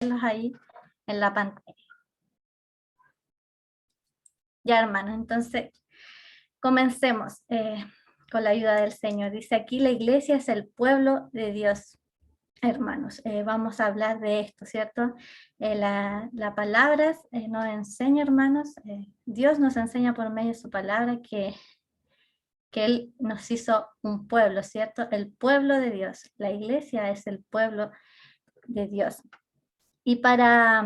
ahí en la pantalla. Ya, hermanos, entonces comencemos con la ayuda del Señor. Dice aquí, la iglesia es el pueblo de Dios. Hermanos, vamos a hablar de esto, ¿cierto? La palabra nos enseña, hermanos, Dios nos enseña por medio de su palabra que Él nos hizo un pueblo, ¿cierto? El pueblo de Dios. La iglesia es el pueblo de Dios. Y para...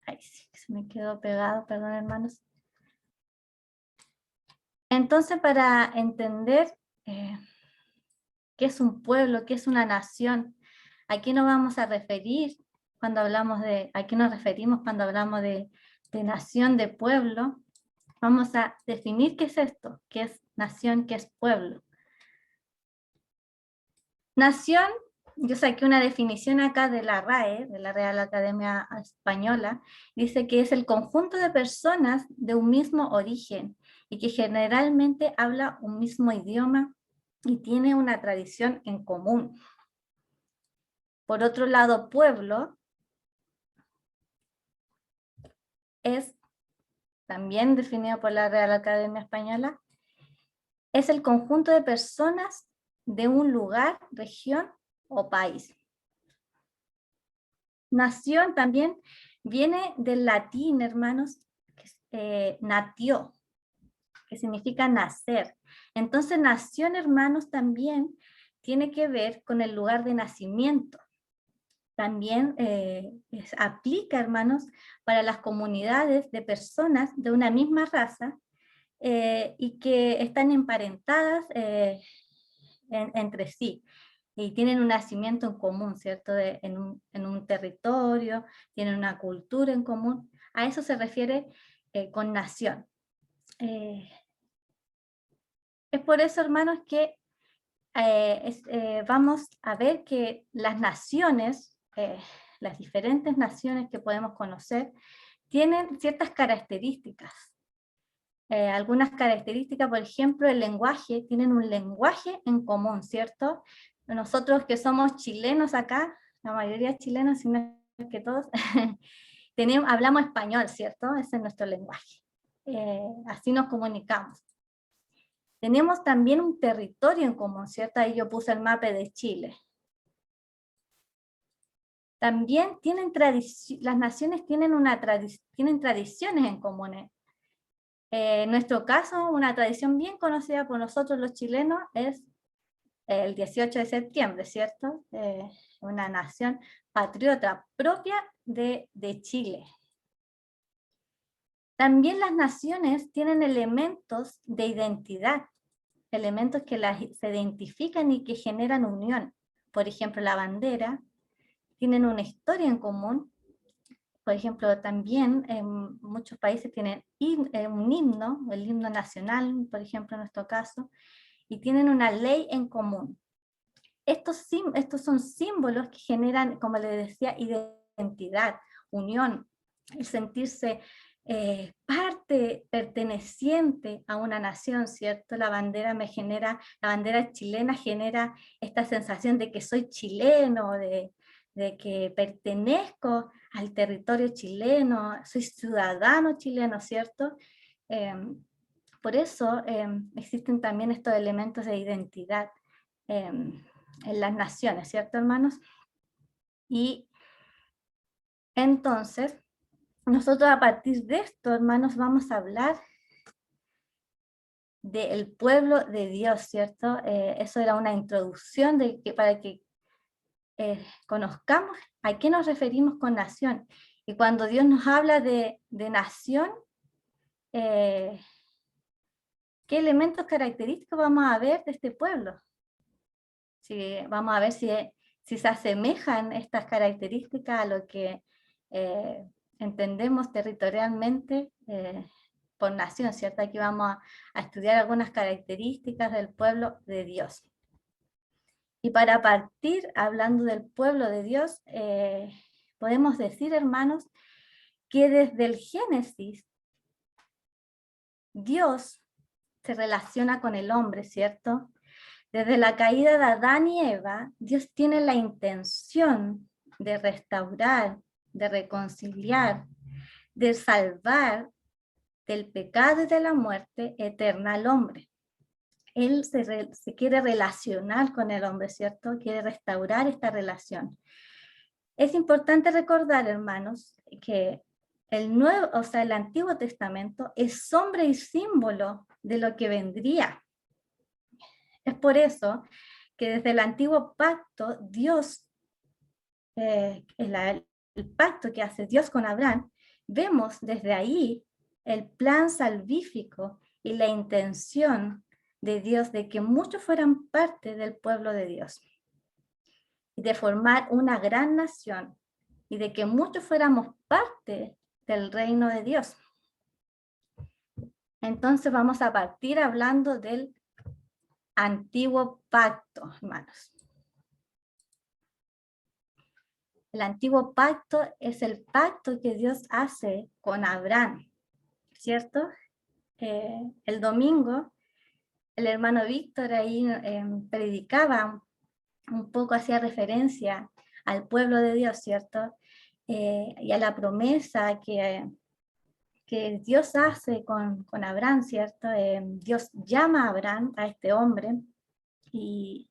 Ay, sí, se me quedó pegado, perdón, hermanos. Entonces, para entender qué es un pueblo, qué es una nación, ¿a qué nos vamos a referir cuando hablamos a qué nos referimos cuando hablamos de nación, de pueblo? Vamos a definir qué es esto, qué es nación, qué es pueblo. Nación, yo saqué una definición acá de la RAE, de la Real Academia Española, dice que es el conjunto de personas de un mismo origen y que generalmente habla un mismo idioma y tiene una tradición en común. Por otro lado, pueblo es, también definido por la Real Academia Española, es el conjunto de personas de un lugar, región o país. Nación también viene del latín, hermanos, natio, que significa nacer. Entonces, nación, hermanos, también tiene que ver con el lugar de nacimiento. También aplica, hermanos, para las comunidades de personas de una misma raza y que están emparentadas entre sí y tienen un nacimiento en común, ¿cierto? En un territorio, tienen una cultura en común. A eso se refiere con nación. Es por eso, hermanos, que vamos a ver que las naciones, las diferentes naciones que podemos conocer, tienen ciertas características. Algunas características, por ejemplo, el lenguaje, tienen un lenguaje en común, ¿cierto? Nosotros que somos chilenos acá, la mayoría chilenos, si no es que todos, hablamos español, ¿cierto? Ese es nuestro lenguaje. Así nos comunicamos. Tenemos también un territorio en común, ¿cierto? Ahí yo puse el mapa de Chile. También tienen las naciones tienen tradiciones en común. En nuestro caso, una tradición bien conocida por nosotros los chilenos es el 18 de septiembre, ¿cierto? Una nación patriota propia de Chile. También las naciones tienen elementos de identidad, elementos que se identifican y que generan unión. Por ejemplo, la bandera, tienen una historia en común. Por ejemplo, también en muchos países tienen un himno, el himno nacional, por ejemplo, en nuestro caso, y tienen una ley en común. Estos son símbolos que generan, como les decía, identidad, unión, el sentirse parte, perteneciente a una nación, ¿cierto? La bandera chilena genera esta sensación de que soy chileno, de que pertenezco al territorio chileno, soy ciudadano chileno, ¿cierto? Por eso existen también estos elementos de identidad en las naciones, ¿cierto, hermanos? Y entonces, nosotros a partir de esto, hermanos, vamos a hablar del pueblo de Dios, ¿cierto? Eso era una introducción para que conozcamos a qué nos referimos con nación. Y cuando Dios nos habla de nación, ¿qué elementos característicos vamos a ver de este pueblo? Vamos a ver si se asemejan estas características a lo que entendemos territorialmente por nación, ¿cierto? Aquí vamos a estudiar algunas características del pueblo de Dios. Y para partir, hablando del pueblo de Dios, podemos decir, hermanos, que desde el Génesis, Dios se relaciona con el hombre, ¿cierto? Desde la caída de Adán y Eva, Dios tiene la intención de restaurar, de reconciliar, de salvar del pecado y de la muerte eterna al hombre. Él se quiere relacionar con el hombre, ¿cierto? Quiere restaurar esta relación. Es importante recordar, hermanos, que el Antiguo Testamento es sombra y símbolo de lo que vendría. Es por eso que desde el Antiguo Pacto, Dios, el pacto que hace Dios con Abraham, vemos desde ahí el plan salvífico y la intención de Dios de que muchos fueran parte del pueblo de Dios y de formar una gran nación y de que muchos fuéramos parte del reino de Dios. Entonces vamos a partir hablando del Antiguo Pacto, hermanos. El Antiguo Pacto es el pacto que Dios hace con Abraham, ¿cierto? El domingo, el hermano Víctor ahí predicaba un poco, hacía referencia al pueblo de Dios, ¿cierto? Y a la promesa que Dios hace con Abraham, ¿cierto? Dios llama a Abraham, a este hombre, y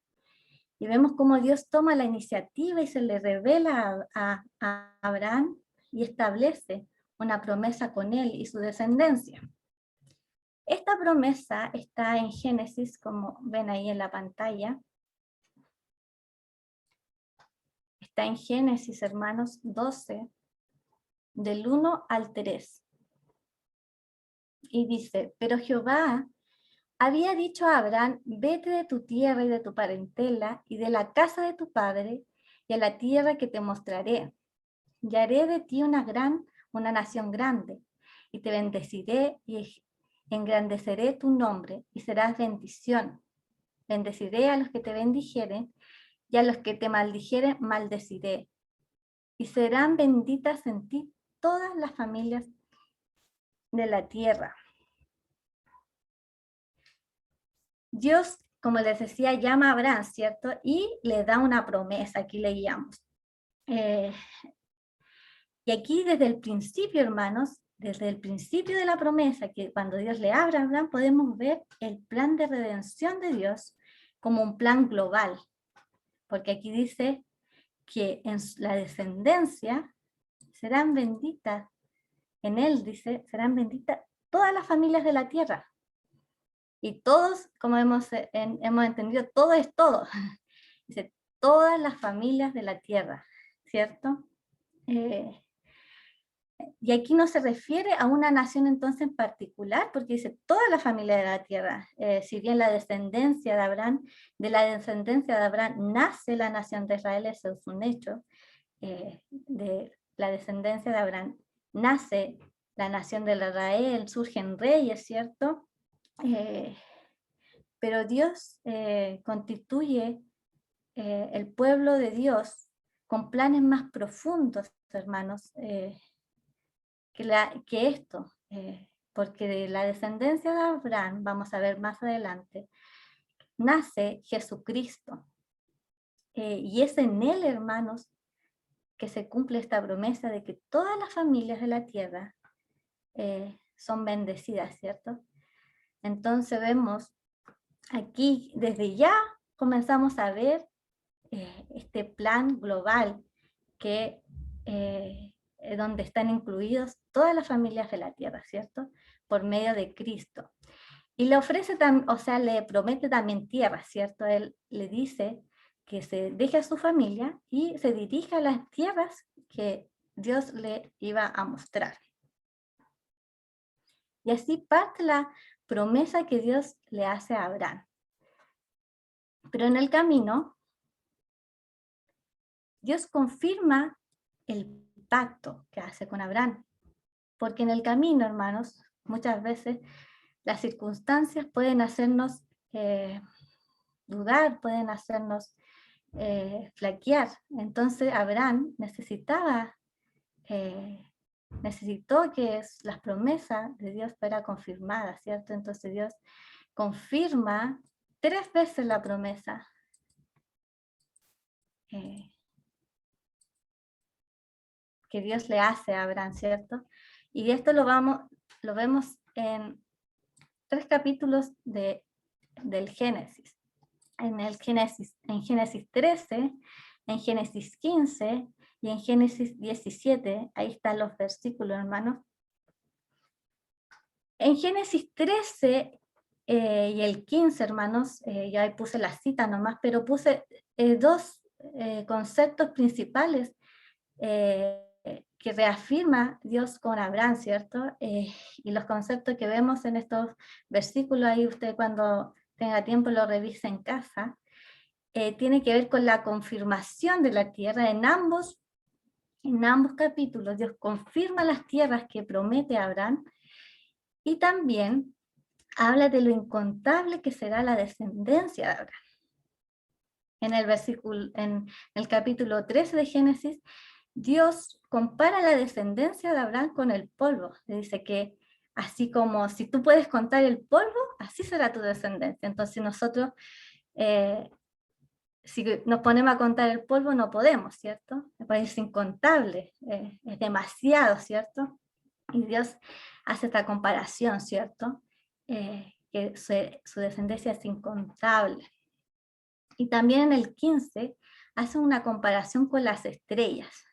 vemos cómo Dios toma la iniciativa y se le revela a Abraham y establece una promesa con él y su descendencia. Esta promesa está en Génesis, como ven ahí en la pantalla. Está en Génesis, hermanos, 12, del 1 al 3. Y dice, pero Jehová había dicho a Abraham, vete de tu tierra y de tu parentela y de la casa de tu padre y a la tierra que te mostraré. Y haré de ti una nación grande, y te bendeciré y engrandeceré tu nombre y serás bendición. Bendeciré a los que te bendijeren y a los que te maldijeren maldeciré. Y serán benditas en ti todas las familias de la tierra. Dios, como les decía, llama a Abraham, ¿cierto? Y le da una promesa, aquí leíamos. Y aquí desde el principio, hermanos, desde el principio de la promesa, que cuando Dios le habla a Abraham, podemos ver el plan de redención de Dios como un plan global. Porque aquí dice que en la descendencia serán benditas, en él dice, serán benditas todas las familias de la tierra. Y todos, como hemos entendido, todo es todo. Dice, todas las familias de la tierra, ¿cierto? Y aquí no se refiere a una nación entonces en particular, porque dice toda la familia de la tierra. Si bien la descendencia de Abraham, de la descendencia de Abraham nace la nación de Israel, eso es un hecho. De la descendencia de Abraham nace la nación de Israel, surgen reyes, ¿cierto? Pero Dios constituye el pueblo de Dios con planes más profundos, hermanos, que esto, porque de la descendencia de Abraham, vamos a ver más adelante, nace Jesucristo. Y es en él, hermanos, que se cumple esta promesa de que todas las familias de la tierra son bendecidas, ¿cierto? Entonces vemos aquí, desde ya comenzamos a ver este plan global que donde están incluidos todas las familias de la tierra, ¿cierto? Por medio de Cristo. Y le ofrece, o sea, le promete también tierra, ¿cierto? Él le dice que se deje a su familia y se dirija a las tierras que Dios le iba a mostrar. Y así parte la promesa que Dios le hace a Abraham. Pero en el camino, Dios confirma el pacto que hace con Abraham. Porque en el camino, hermanos, muchas veces las circunstancias pueden hacernos dudar, pueden hacernos flaquear. Entonces Abraham necesitó que las promesas de Dios fueran confirmadas, ¿cierto? Entonces Dios confirma 3 veces la promesa. Que Dios le hace a Abraham, ¿cierto? Y esto lo vemos en 3 capítulos del Génesis. En Génesis 13, en Génesis 15 y en Génesis 17. Ahí están los versículos, hermanos. En Génesis 13 y el 15, hermanos, ya ahí puse la cita nomás, pero puse 2 conceptos principales que reafirma Dios con Abraham, ¿cierto? Y los conceptos que vemos en estos versículos, ahí usted cuando tenga tiempo lo revise en casa, tiene que ver con la confirmación de la tierra en ambos capítulos. Dios confirma las tierras que promete a Abraham y también habla de lo incontable que será la descendencia de Abraham. En el capítulo 13 de Génesis, Dios compara la descendencia de Abraham con el polvo. Le dice que así como si tú puedes contar el polvo, así será tu descendencia. Entonces nosotros, si nos ponemos a contar el polvo, no podemos, ¿cierto? Es incontable, es demasiado, ¿cierto? Y Dios hace esta comparación, ¿cierto? Que su descendencia es incontable. Y también en el 15 hace una comparación con las estrellas.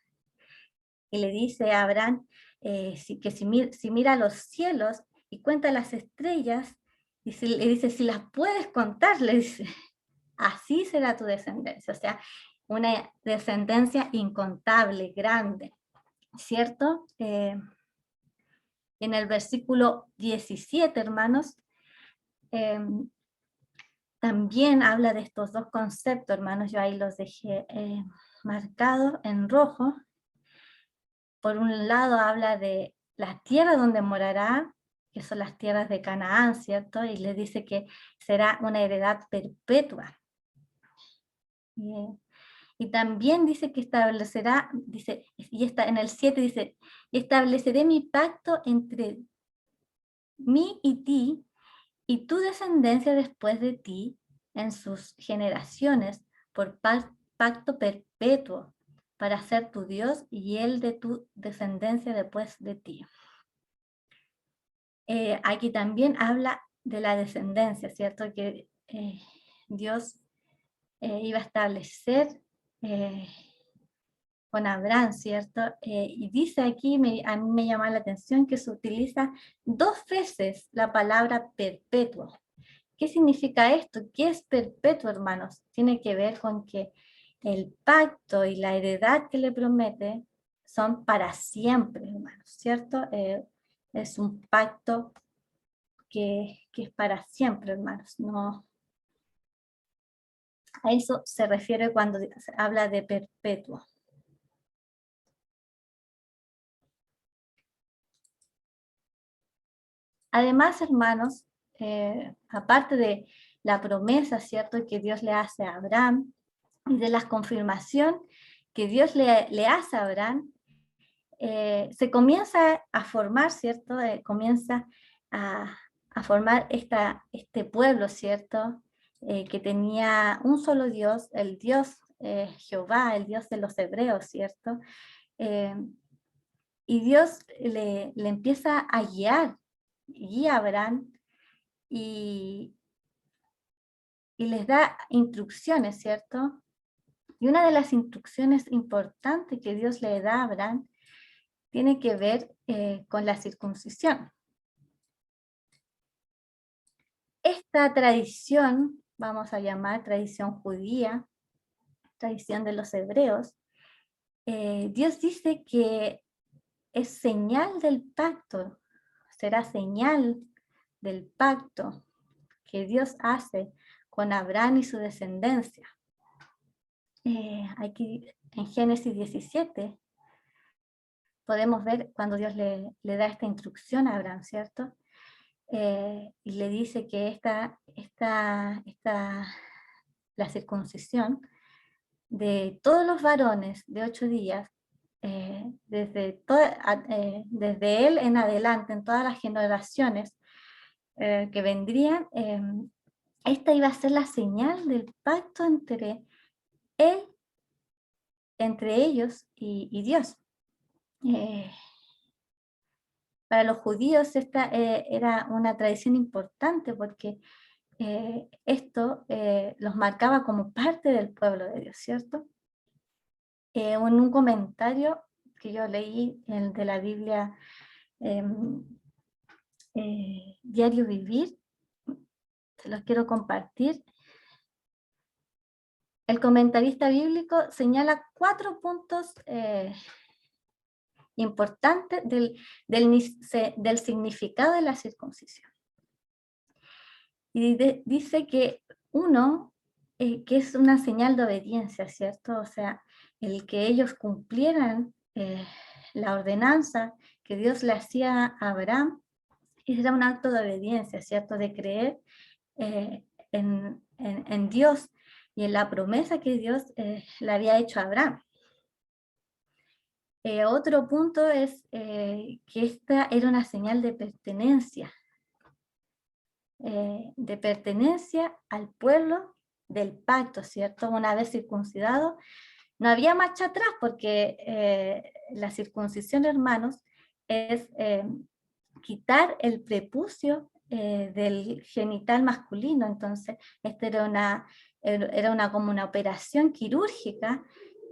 Y le dice a Abraham que si mira los cielos y cuenta las estrellas, le dice, si las puedes contar, le dice, así será tu descendencia. O sea, una descendencia incontable, grande, ¿cierto? En el versículo 17, hermanos, también habla de estos 2 conceptos, hermanos. Yo ahí los dejé marcados en rojo. Por un lado habla de la tierra donde morará, que son las tierras de Canaán, ¿cierto? Y le dice que será una heredad perpetua. Y también dice que establecerá, dice, en el 7 dice, y estableceré mi pacto entre mí y ti, y tu descendencia después de ti, en sus generaciones, por pacto perpetuo, para ser tu Dios y él de tu descendencia después de ti. Aquí también habla de la descendencia, ¿cierto? Que Dios iba a establecer con Abraham, ¿cierto? Y dice aquí, a mí me llama la atención que se utiliza 2 veces la palabra perpetuo. ¿Qué significa esto? ¿Qué es perpetuo, hermanos? Tiene que ver con que el pacto y la heredad que le promete son para siempre, hermanos, ¿cierto? Es un pacto que es para siempre, hermanos. No, a eso se refiere cuando se habla de perpetuo. Además, hermanos, aparte de la promesa, ¿cierto?, que Dios le hace a Abraham, y de la confirmación que Dios le hace a Abraham, se comienza a formar, ¿cierto? Comienza a formar este pueblo, ¿cierto? Que tenía un solo Dios, el Dios Jehová, el Dios de los hebreos, ¿cierto? Y Dios le empieza a guía a Abraham y les da instrucciones, ¿cierto? Y una de las instrucciones importantes que Dios le da a Abraham tiene que ver con la circuncisión. Esta tradición, vamos a llamar tradición judía, tradición de los hebreos, Dios dice que es señal del pacto, será señal del pacto que Dios hace con Abraham y su descendencia. Aquí en Génesis 17 podemos ver cuando Dios le da esta instrucción a Abraham, ¿cierto? Y le dice que la circuncisión de todos los varones de 8 días, desde él en adelante, en todas las generaciones que vendrían, esta iba a ser la señal del pacto entre ellos y Dios. Para los judíos esta era una tradición importante porque esto los marcaba como parte del pueblo de Dios, ¿cierto? En un comentario que yo leí de la Biblia Diario Vivir, se los quiero compartir. El comentarista bíblico señala 4 puntos importantes del significado de la circuncisión. Y dice que uno, que es una señal de obediencia, ¿cierto? O sea, el que ellos cumplieran la ordenanza que Dios le hacía a Abraham, era un acto de obediencia, ¿cierto? De creer en Dios y en la promesa que Dios le había hecho a Abraham. Otro punto es que esta era una señal de pertenencia al pueblo del pacto, ¿cierto? Una vez circuncidado, no había marcha atrás porque la circuncisión, hermanos, es quitar el prepucio del genital masculino. Entonces, esta era como una operación quirúrgica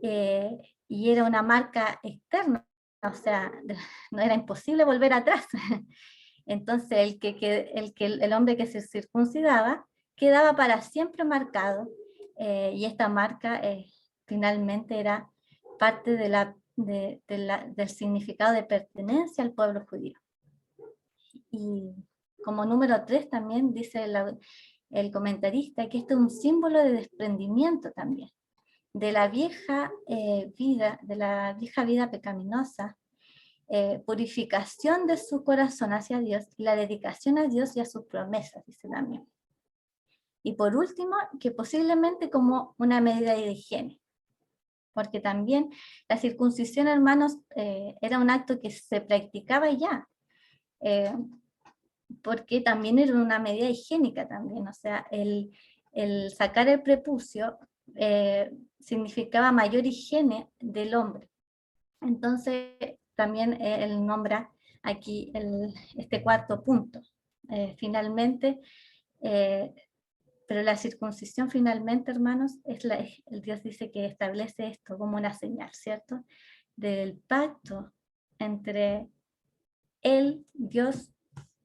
y era una marca externa, o sea, no era imposible volver atrás. Entonces, el hombre que se circuncidaba quedaba para siempre marcado y esta marca finalmente era parte del significado de pertenencia al pueblo judío. Y como número 3 también dice el comentarista que esto es un símbolo de desprendimiento también, de la vieja vida pecaminosa, purificación de su corazón hacia Dios y la dedicación a Dios y a sus promesas, dice también. Y por último, que posiblemente como una medida de higiene, porque también la circuncisión, hermanos, era un acto que se practicaba ya, porque también era una medida higiénica también, o sea, el sacar el prepucio significaba mayor higiene del hombre. Entonces, también él nombra aquí este cuarto punto. Finalmente, pero la circuncisión finalmente, hermanos, el Dios dice que establece esto como una señal, ¿cierto? Del pacto entre él, Dios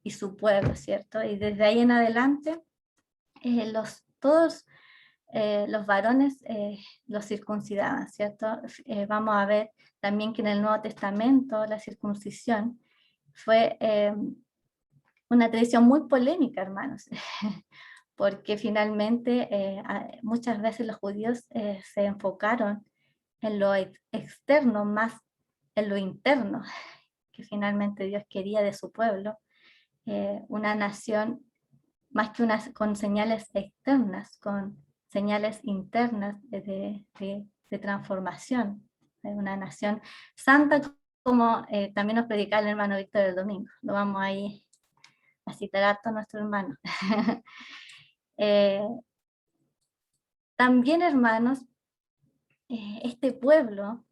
y su pueblo, ¿cierto? Y desde ahí en adelante, todos los varones los circuncidaban, ¿cierto? Vamos a ver también que en el Nuevo Testamento la circuncisión fue una tradición muy polémica, hermanos, porque finalmente muchas veces los judíos se enfocaron en lo externo más en lo interno, que finalmente Dios quería de su pueblo, una nación más que con señales externas, con señales internas de transformación, de una nación santa, como también nos predicaba el hermano Víctor el domingo. Lo vamos ahí a citar a todos nuestros hermanos. También, hermanos, este pueblo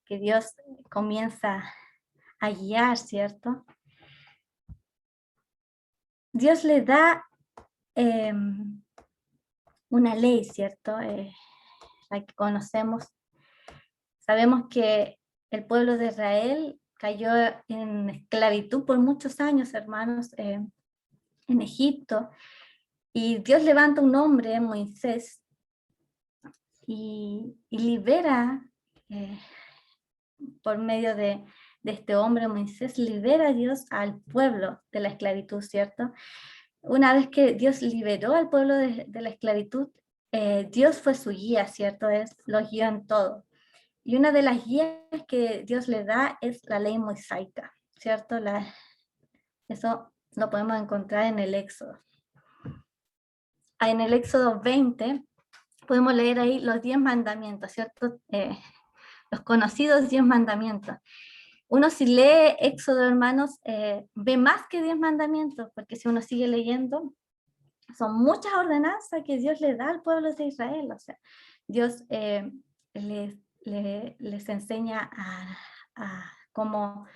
que Dios comienza a guiar, ¿cierto? Dios le da una ley, ¿cierto? La que conocemos. Sabemos que el pueblo de Israel cayó en esclavitud por muchos años, hermanos, en Egipto, y Dios levanta un hombre, Moisés, y libera, por medio de este hombre, Moisés, libera a Dios al pueblo de la esclavitud, ¿cierto? Una vez que Dios liberó al pueblo de la esclavitud, Dios fue su guía, ¿cierto? Los guió en todo. Y una de las guías que Dios le da es la ley mosaica, ¿cierto? Eso lo podemos encontrar en el Éxodo. En el Éxodo 20 podemos leer ahí los 10 mandamientos, ¿cierto? Los conocidos 10 mandamientos. Uno si lee Éxodo, hermanos, ve más que 10 mandamientos, porque si uno sigue leyendo, son muchas ordenanzas que Dios le da al pueblo de Israel. O sea, Dios les enseña a cómo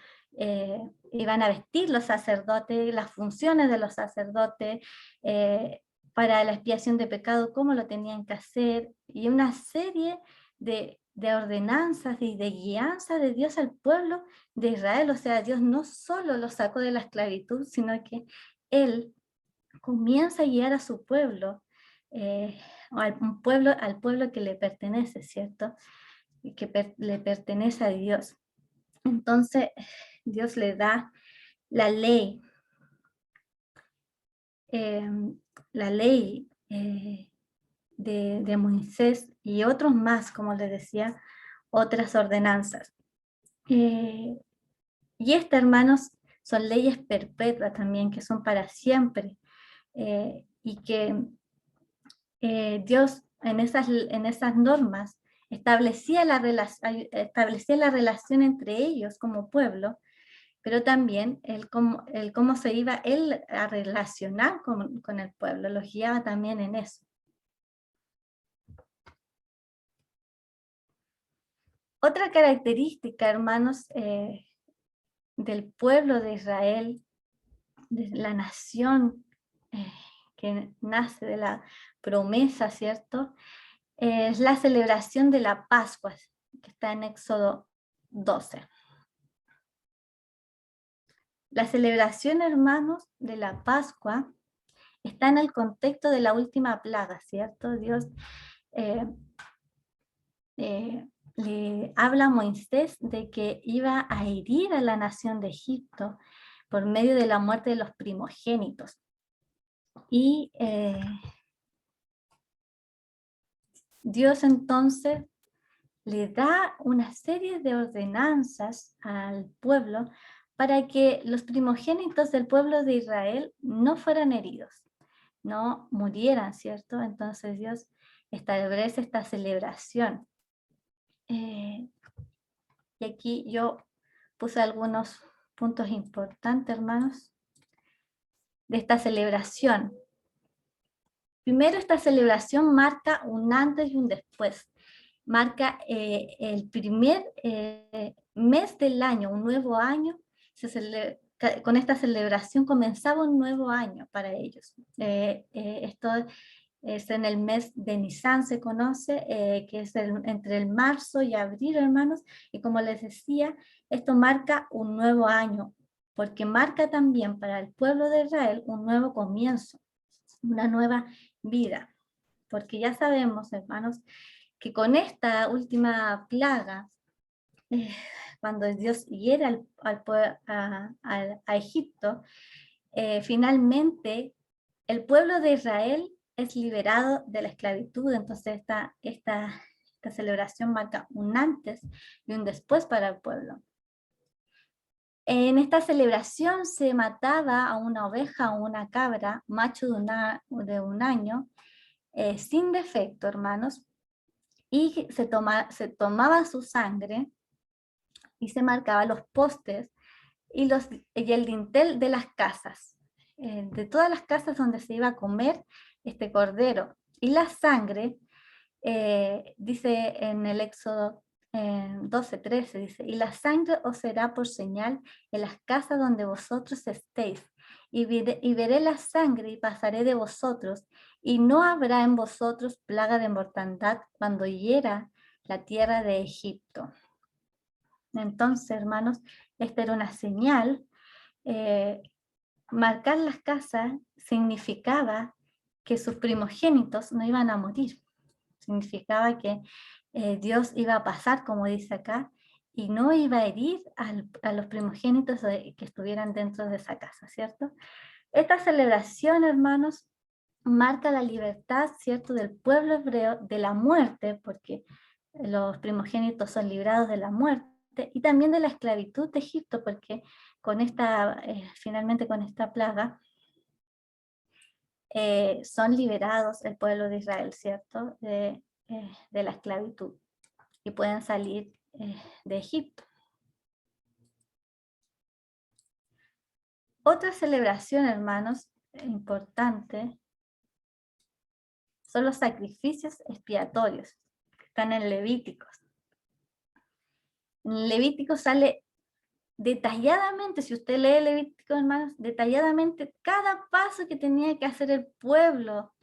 iban a vestir los sacerdotes, las funciones de los sacerdotes, para la expiación de pecado, cómo lo tenían que hacer, y una serie de ordenanzas y de guianza de Dios al pueblo de Israel. O sea, Dios no solo los sacó de la esclavitud, sino que Él comienza a guiar a su pueblo, o al pueblo que le pertenece, ¿cierto? Y que le pertenece a Dios. Entonces, Dios le da la ley, eh, la ley de Moisés y otros más, como les decía, otras ordenanzas. Y estas, hermanos, son leyes perpetuas también, que son para siempre, y que Dios en esas normas establecía establecía la relación entre ellos como pueblo, pero también el cómo se iba él a relacionar con el pueblo, los guiaba también en eso. Otra característica, hermanos, del pueblo de Israel, de la nación que nace de la promesa, ¿cierto? Es la celebración de la Pascua, que está en Éxodo 12. La celebración, hermanos, de la Pascua está en el contexto de la última plaga, ¿cierto? Dios eh, le habla a Moisés de que iba a herir a la nación de Egipto por medio de la muerte de los primogénitos. Y Dios entonces le da una serie de ordenanzas al pueblo para que los primogénitos del pueblo de Israel no fueran heridos, no murieran, ¿cierto? Entonces Dios establece esta celebración. Y aquí yo puse algunos puntos importantes, hermanos, de esta celebración. Primero, esta celebración marca un antes y un después. Marca el primer mes del año, un nuevo año. Con esta celebración comenzaba un nuevo año para ellos. Esto es en el mes de Nisan, se conoce, que es entre el marzo y abril, hermanos, y como les decía, esto marca un nuevo año, porque marca también para el pueblo de Israel un nuevo comienzo, una nueva vida, porque ya sabemos, hermanos, que con esta última plaga, cuando Dios hiere a Egipto, finalmente el pueblo de Israel es liberado de la esclavitud. Entonces esta celebración marca un antes y un después para el pueblo. En esta celebración se mataba a una oveja o una cabra, macho de un año, sin defecto, hermanos, y se tomaba su sangre y se marcaba los postes y el dintel de las casas, de todas las casas donde se iba a comer este cordero. Y la sangre, dice en el Éxodo 12:13, dice, y la sangre os será por señal en las casas donde vosotros estéis, y veré la sangre y pasaré de vosotros, y no habrá en vosotros plaga de mortandad cuando hiera la tierra de Egipto. Entonces, hermanos, esta era una señal. Marcar las casas significaba que sus primogénitos no iban a morir. Significaba que Dios iba a pasar, como dice acá, y no iba a herir a los primogénitos que estuvieran dentro de esa casa, ¿cierto? Esta celebración, hermanos, marca la libertad, ¿cierto?, del pueblo hebreo de la muerte, porque los primogénitos son librados de la muerte, y también de la esclavitud de Egipto, porque finalmente con esta plaga, son liberados el pueblo de Israel, ¿cierto?, de la esclavitud, y pueden salir de Egipto. Otra celebración, hermanos, importante, son los sacrificios expiatorios, que están en Levíticos. En Levítico sale detalladamente, si usted lee Levítico, hermanos, detalladamente cada paso que tenía que hacer el pueblo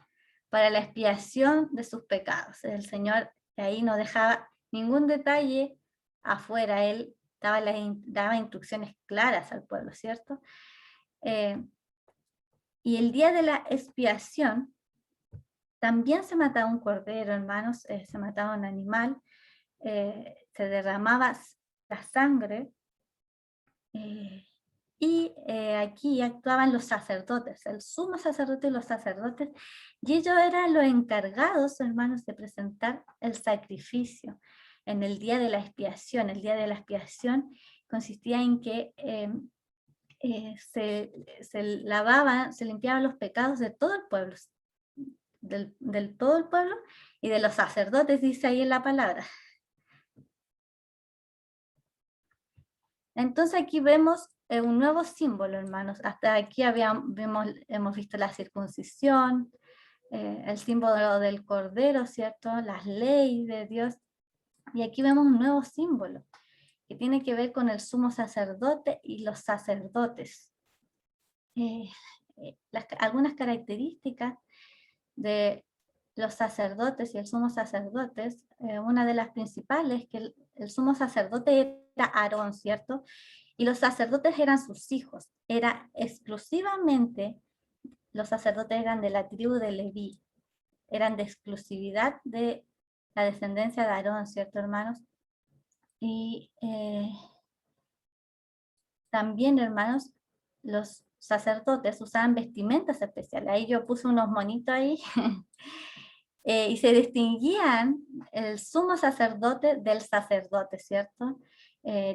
para la expiación de sus pecados. El Señor ahí no dejaba ningún detalle afuera, Él daba instrucciones claras al pueblo, ¿cierto? Y el día de la expiación, también se mataba un cordero, hermanos, se mataba un animal, se derramaba la sangre, y aquí actuaban los sacerdotes, el sumo sacerdote y los sacerdotes, y ellos eran los encargados, hermanos, de presentar el sacrificio en el día de la expiación. El día de la expiación consistía en que se lavaban, se limpiaban los pecados de todo el pueblo, del todo el pueblo y de los sacerdotes, dice ahí en la palabra. Entonces aquí vemos un nuevo símbolo, hermanos. Hasta aquí hemos visto la circuncisión, el símbolo del cordero, ¿cierto? Las leyes de Dios. Y aquí vemos un nuevo símbolo que tiene que ver con el sumo sacerdote y los sacerdotes. Algunas características de los sacerdotes y el sumo sacerdote, una de las principales, que el sumo sacerdote era Aarón, ¿cierto? Y los sacerdotes eran sus hijos, era exclusivamente, los sacerdotes eran de la tribu de Leví, eran de exclusividad de la descendencia de Aarón, ¿cierto, hermanos? Y también, hermanos, los sacerdotes usaban vestimentas especiales. Ahí yo puse unos monitos ahí. Y se distinguían el sumo sacerdote del sacerdote, ¿cierto?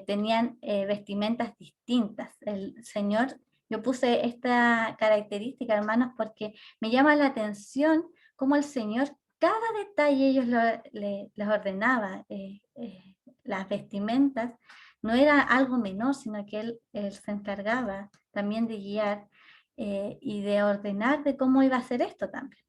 Tenían vestimentas distintas. El Señor, yo puse esta característica, hermanos, porque me llama la atención cómo el Señor, cada detalle ellos les ordenaba. Las vestimentas no era algo menor, sino que él se encargaba también de guiar y de ordenar de cómo iba a hacer esto también.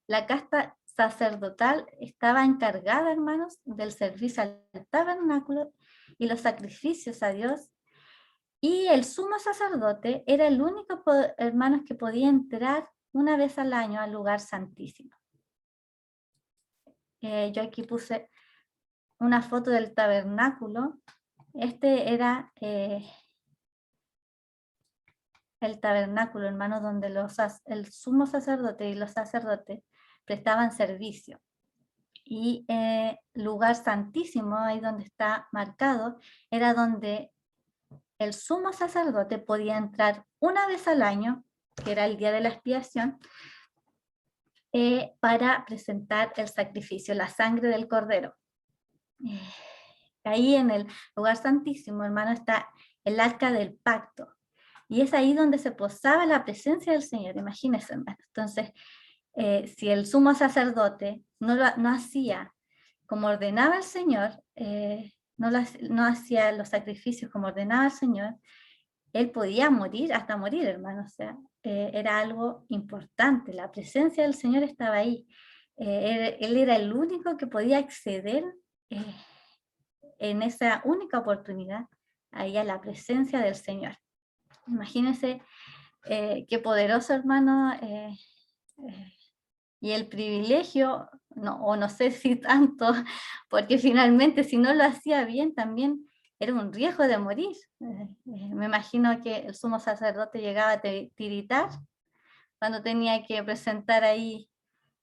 La casta sacerdotal estaba encargada, hermanos, del servicio al tabernáculo y los sacrificios a Dios, y el sumo sacerdote era el único, hermanos, que podía entrar una vez al año al lugar santísimo. Yo aquí puse una foto del tabernáculo. Este era el tabernáculo, hermanos, donde el sumo sacerdote y los sacerdotes prestaban servicio. Y lugar santísimo, ahí donde está marcado, era donde el sumo sacerdote podía entrar una vez al año, que era el día de la expiación, para presentar el sacrificio, la sangre del cordero. Ahí en el lugar santísimo, hermano, está el arca del pacto, y es ahí donde se posaba la presencia del Señor, imagínense, hermano. Entonces, si el sumo sacerdote no hacía como ordenaba el Señor, no hacía los sacrificios como ordenaba el Señor, él podía morir, hasta morir, hermano. O sea, era algo importante, la presencia del Señor estaba ahí. Él era el único que podía acceder en esa única oportunidad ahí a la presencia del Señor. Imagínense qué poderoso, hermano, y el privilegio, o no sé si tanto, porque finalmente si no lo hacía bien también era un riesgo de morir. Me imagino que el sumo sacerdote llegaba a tiritar cuando tenía que presentar ahí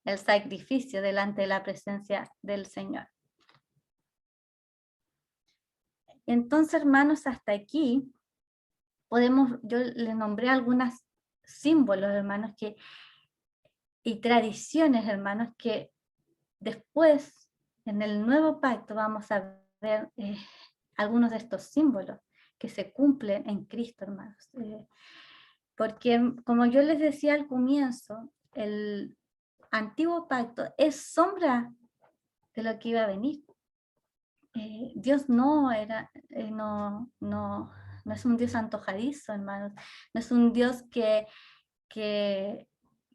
el sacrificio delante de la presencia del Señor. Entonces, hermanos, hasta aquí yo les nombré algunos símbolos, hermanos, y tradiciones, hermanos, que después, en el nuevo pacto, vamos a ver algunos de estos símbolos que se cumplen en Cristo, hermanos. Porque, como yo les decía al comienzo, el antiguo pacto es sombra de lo que iba a venir. Dios no es un Dios antojadizo, hermanos. No es un Dios que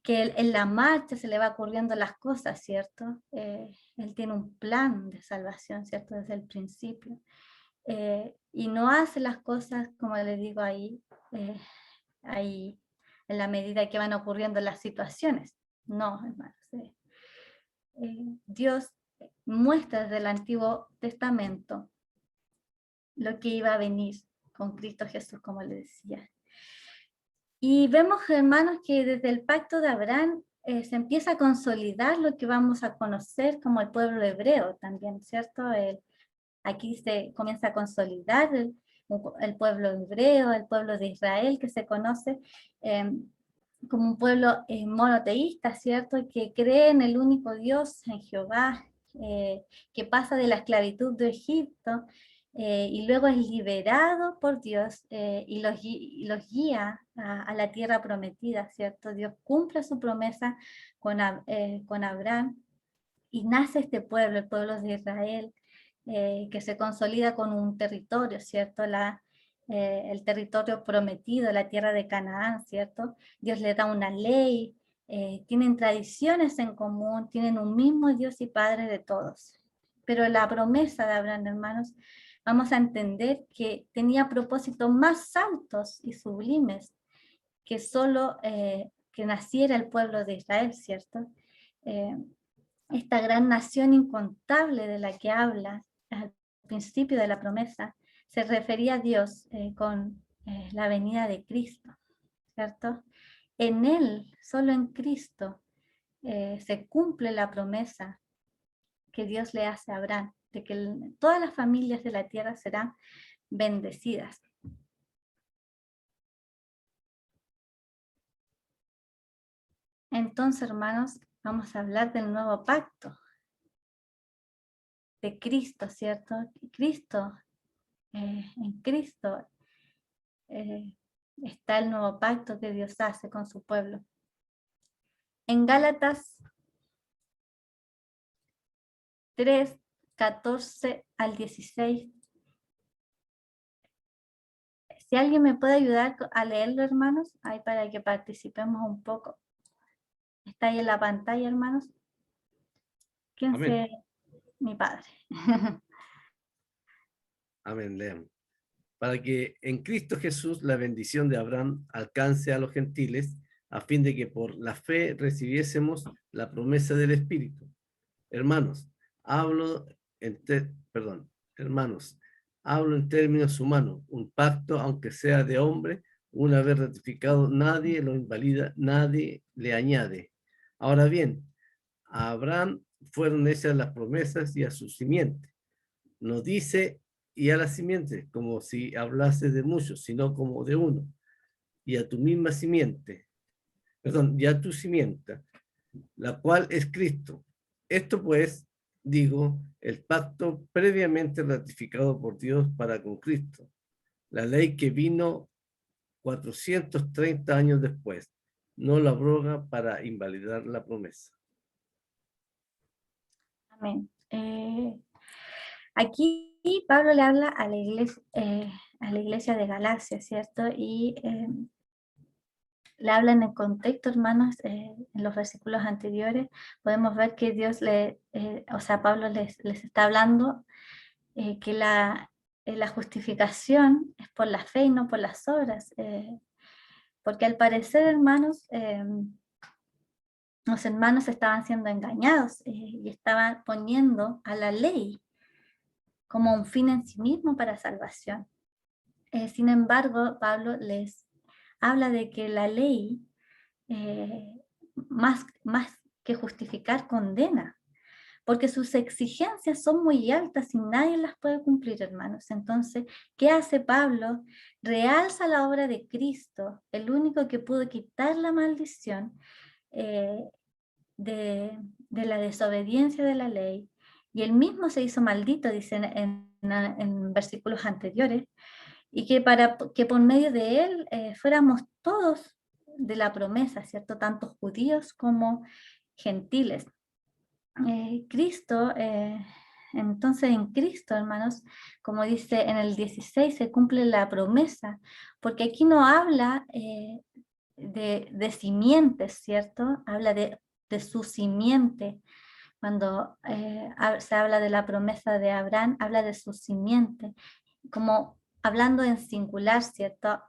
que en la marcha se le va ocurriendo las cosas, ¿cierto? Él tiene un plan de salvación, ¿cierto? Desde el principio. Y no hace las cosas, como le digo ahí en la medida que van ocurriendo las situaciones. No, hermanos. Dios muestra desde el Antiguo Testamento lo que iba a venir con Cristo Jesús, como le decía. Y vemos, hermanos, que desde el pacto de Abraham se empieza a consolidar lo que vamos a conocer como el pueblo hebreo también, ¿cierto? Aquí se comienza a consolidar el pueblo hebreo, el pueblo de Israel, que se conoce como un pueblo monoteísta, ¿cierto? Que cree en el único Dios, en Jehová, que pasa de la esclavitud de Egipto y luego es liberado por Dios y los guía a la tierra prometida, ¿cierto? Dios cumple su promesa con Abraham y nace este pueblo, el pueblo de Israel, que se consolida con un territorio, ¿cierto? El territorio prometido, la tierra de Canaán, ¿cierto? Dios le da una ley, tienen tradiciones en común, tienen un mismo Dios y Padre de todos. Pero la promesa de Abraham, hermanos, vamos a entender que tenía propósitos más altos y sublimes que solo que naciera el pueblo de Israel, ¿cierto? Esta gran nación incontable de la que habla al principio de la promesa, se refería a Dios con la venida de Cristo, ¿cierto? En Él, solo en Cristo, se cumple la promesa que Dios le hace a Abraham, de que todas las familias de la tierra serán bendecidas. Entonces, hermanos, vamos a hablar del nuevo pacto, de Cristo, ¿cierto? Cristo, en Cristo está el nuevo pacto que Dios hace con su pueblo. En Gálatas 3, 14 al 16. Si alguien me puede ayudar a leerlo, hermanos, ahí para que participemos un poco. Está ahí en la pantalla, hermanos. ¿Quién Amén. Mi padre? Amén, lean. Para que en Cristo Jesús la bendición de Abraham alcance a los gentiles, a fin de que por la fe recibiésemos la promesa del Espíritu. Hermanos, hermanos, hablo en términos humanos. Un pacto, aunque sea de hombre, una vez ratificado, nadie lo invalida, nadie le añade. Ahora bien, a Abraham fueron hechas las promesas y a su simiente. No dice y a la simiente, como si hablase de muchos, sino como de uno. Y a tu misma simiente, y a tu simiente, la cual es Cristo. Esto pues, digo, el pacto previamente ratificado por Dios para con Cristo. La ley que vino 430 años después, no la abroga para invalidar la promesa. Amén. Aquí Pablo le habla a la iglesia de Galacia, ¿cierto? Y le habla en el contexto, hermanos, en los versículos anteriores, podemos ver que Pablo les está hablando que la justificación es por la fe y no por las obras, porque al parecer, hermanos, los hermanos estaban siendo engañados y estaban poniendo a la ley como un fin en sí mismo para salvación. Sin embargo, Pablo les habla de que la ley, más que justificar, condena, porque sus exigencias son muy altas y nadie las puede cumplir, hermanos. Entonces, ¿qué hace Pablo? Realza la obra de Cristo, el único que pudo quitar la maldición de la desobediencia de la ley, y él mismo se hizo maldito, dicen en versículos anteriores, y que para que por medio de él fuéramos todos de la promesa, ¿cierto? Tanto judíos como gentiles. Cristo, entonces en Cristo, hermanos, como dice en el 16, se cumple la promesa, porque aquí no habla de simientes, ¿cierto? Habla de su simiente. Cuando se habla de la promesa de Abraham, habla de su simiente, como hablando en singular, ¿cierto?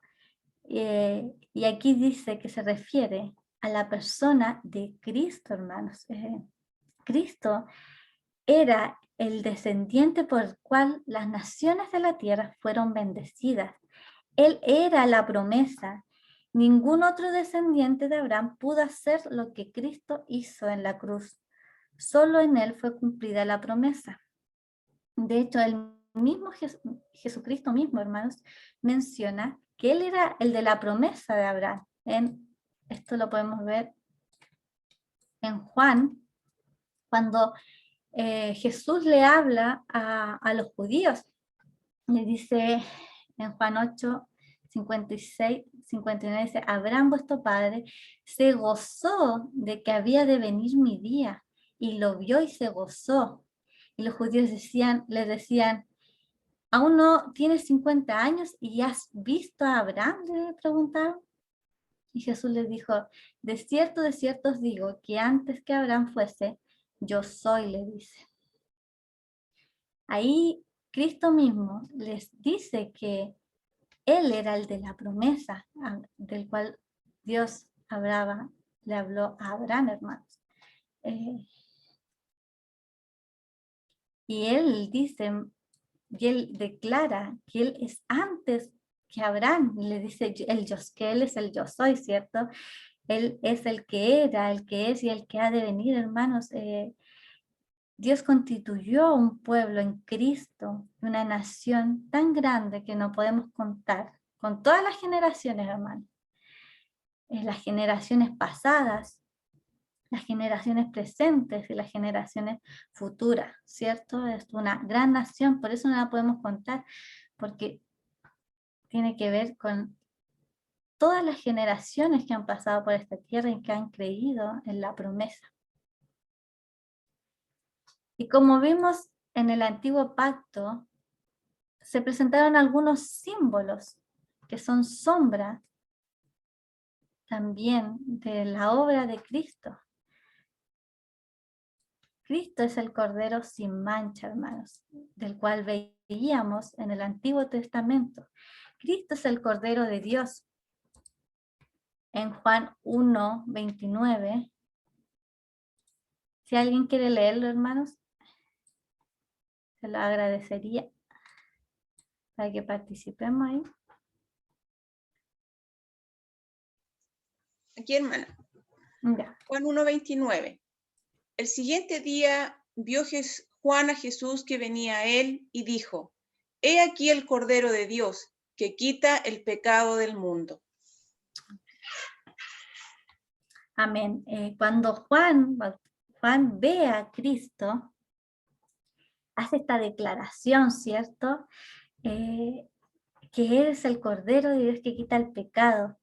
Y aquí dice que se refiere a la persona de Cristo, hermanos. Cristo era el descendiente por el cual las naciones de la tierra fueron bendecidas. Él era la promesa. Ningún otro descendiente de Abraham pudo hacer lo que Cristo hizo en la cruz. Solo en él fue cumplida la promesa. De hecho, el mismo Jesucristo mismo, hermanos, menciona que él era el de la promesa de Abraham. Esto lo podemos ver en Juan, cuando Jesús le habla a los judíos. Le dice en Juan 8, 56, 59, dice, Abraham vuestro padre se gozó de que había de venir mi día, y lo vio y se gozó. Y los judíos le decían, ¿aún no tienes 50 años y has visto a Abraham? Le preguntaron. Y Jesús les dijo, de cierto os digo, que antes que Abraham fuese, yo soy, le dice. Ahí Cristo mismo les dice que Él era el de la promesa, del cual Dios le habló a Abraham, hermanos. Y Él dice, y Él declara que Él es antes que Abraham. Le dice que Él es el yo soy, ¿cierto? Él es el que era, el que es y el que ha de venir, hermanos. Dios constituyó un pueblo en Cristo, una nación tan grande que no podemos contar, con todas las generaciones, hermanos. Las generaciones pasadas, las generaciones presentes y las generaciones futuras, ¿cierto? Es una gran nación, por eso no la podemos contar, porque tiene que ver con todas las generaciones que han pasado por esta tierra y que han creído en la promesa. Y como vimos en el antiguo pacto, se presentaron algunos símbolos que son sombra también de la obra de Cristo. Cristo es el Cordero sin mancha, hermanos, del cual veíamos en el Antiguo Testamento. Cristo es el Cordero de Dios. En Juan 1, 29. Si alguien quiere leerlo, hermanos, se lo agradecería para que participemos ahí. Aquí, hermana. Ya. Juan 1:29. El siguiente día vio Juan a Jesús que venía a él y dijo, he aquí el Cordero de Dios que quita el pecado del mundo. Amén. Cuando Juan ve a Cristo, hace esta declaración, ¿cierto? Que Él es el Cordero de Dios que quita el pecado.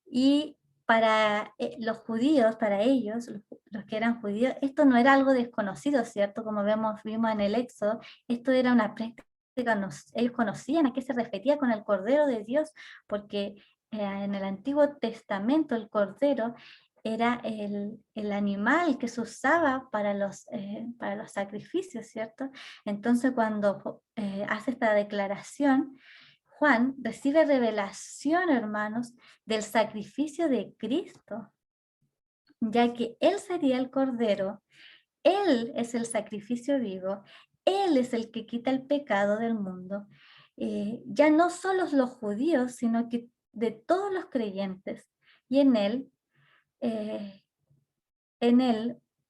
Y para los judíos, para ellos, los que eran judíos, esto no era algo desconocido, ¿cierto? Como vimos en el Éxodo, esto era una práctica, ellos conocían a qué se refería con el Cordero de Dios, porque en el Antiguo Testamento el Cordero era el animal que se usaba para los sacrificios, ¿cierto? Entonces cuando hace esta declaración, Juan recibe revelación, hermanos, del sacrificio de Cristo, ya que Él sería el Cordero, Él es el sacrificio vivo, Él es el que quita el pecado del mundo. Ya no solo los judíos, sino que de todos los creyentes. Y en Él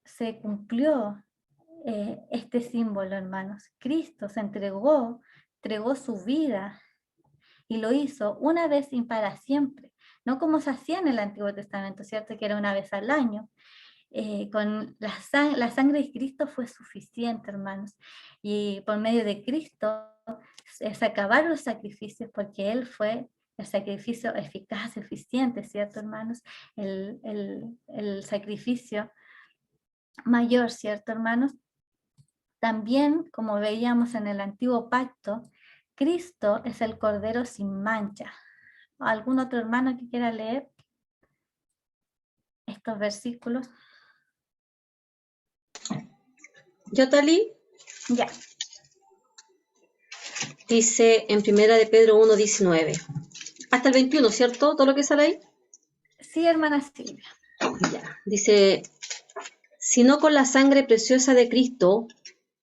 se cumplió este símbolo, hermanos. Cristo se entregó su vida, y lo hizo una vez y para siempre, no como se hacía en el Antiguo Testamento, ¿cierto? Que era una vez al año. Con la sangre de Cristo fue suficiente, hermanos. Y por medio de Cristo se acabaron los sacrificios porque Él fue el sacrificio eficaz, eficiente, ¿cierto, hermanos? El sacrificio mayor, ¿cierto, hermanos? También, como veíamos en el Antiguo Pacto, Cristo es el Cordero sin mancha. ¿Algún otro hermano que quiera leer? estos versículos. Yotali Ya, dice en 1 de Pedro 1:19. Hasta el 21, ¿cierto? Todo lo que sale ahí. sí, hermana Silvia. Ya. Dice, sino con la sangre preciosa de Cristo,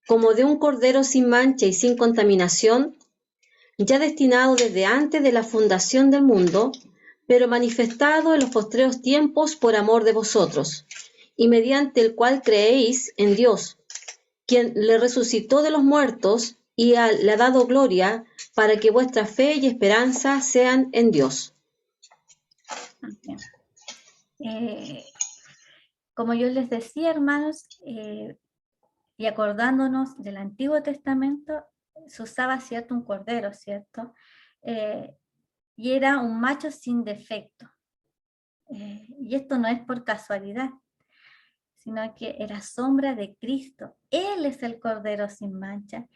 como de un cordero sin mancha y sin contaminación, ya destinado desde antes de la fundación del mundo, pero manifestado en los postreros tiempos por amor de vosotros, y mediante el cual creéis en Dios, quien le resucitó de los muertos y le ha dado gloria, para que vuestra fe y esperanza sean en Dios. Bien. Como yo les decía, hermanos, y acordándonos del Antiguo Testamento, se usaba, ¿cierto?, un cordero, ¿cierto? Y era un macho sin defecto. Y esto no es por casualidad, sino que era sombra de Cristo. Él es el cordero sin mancha.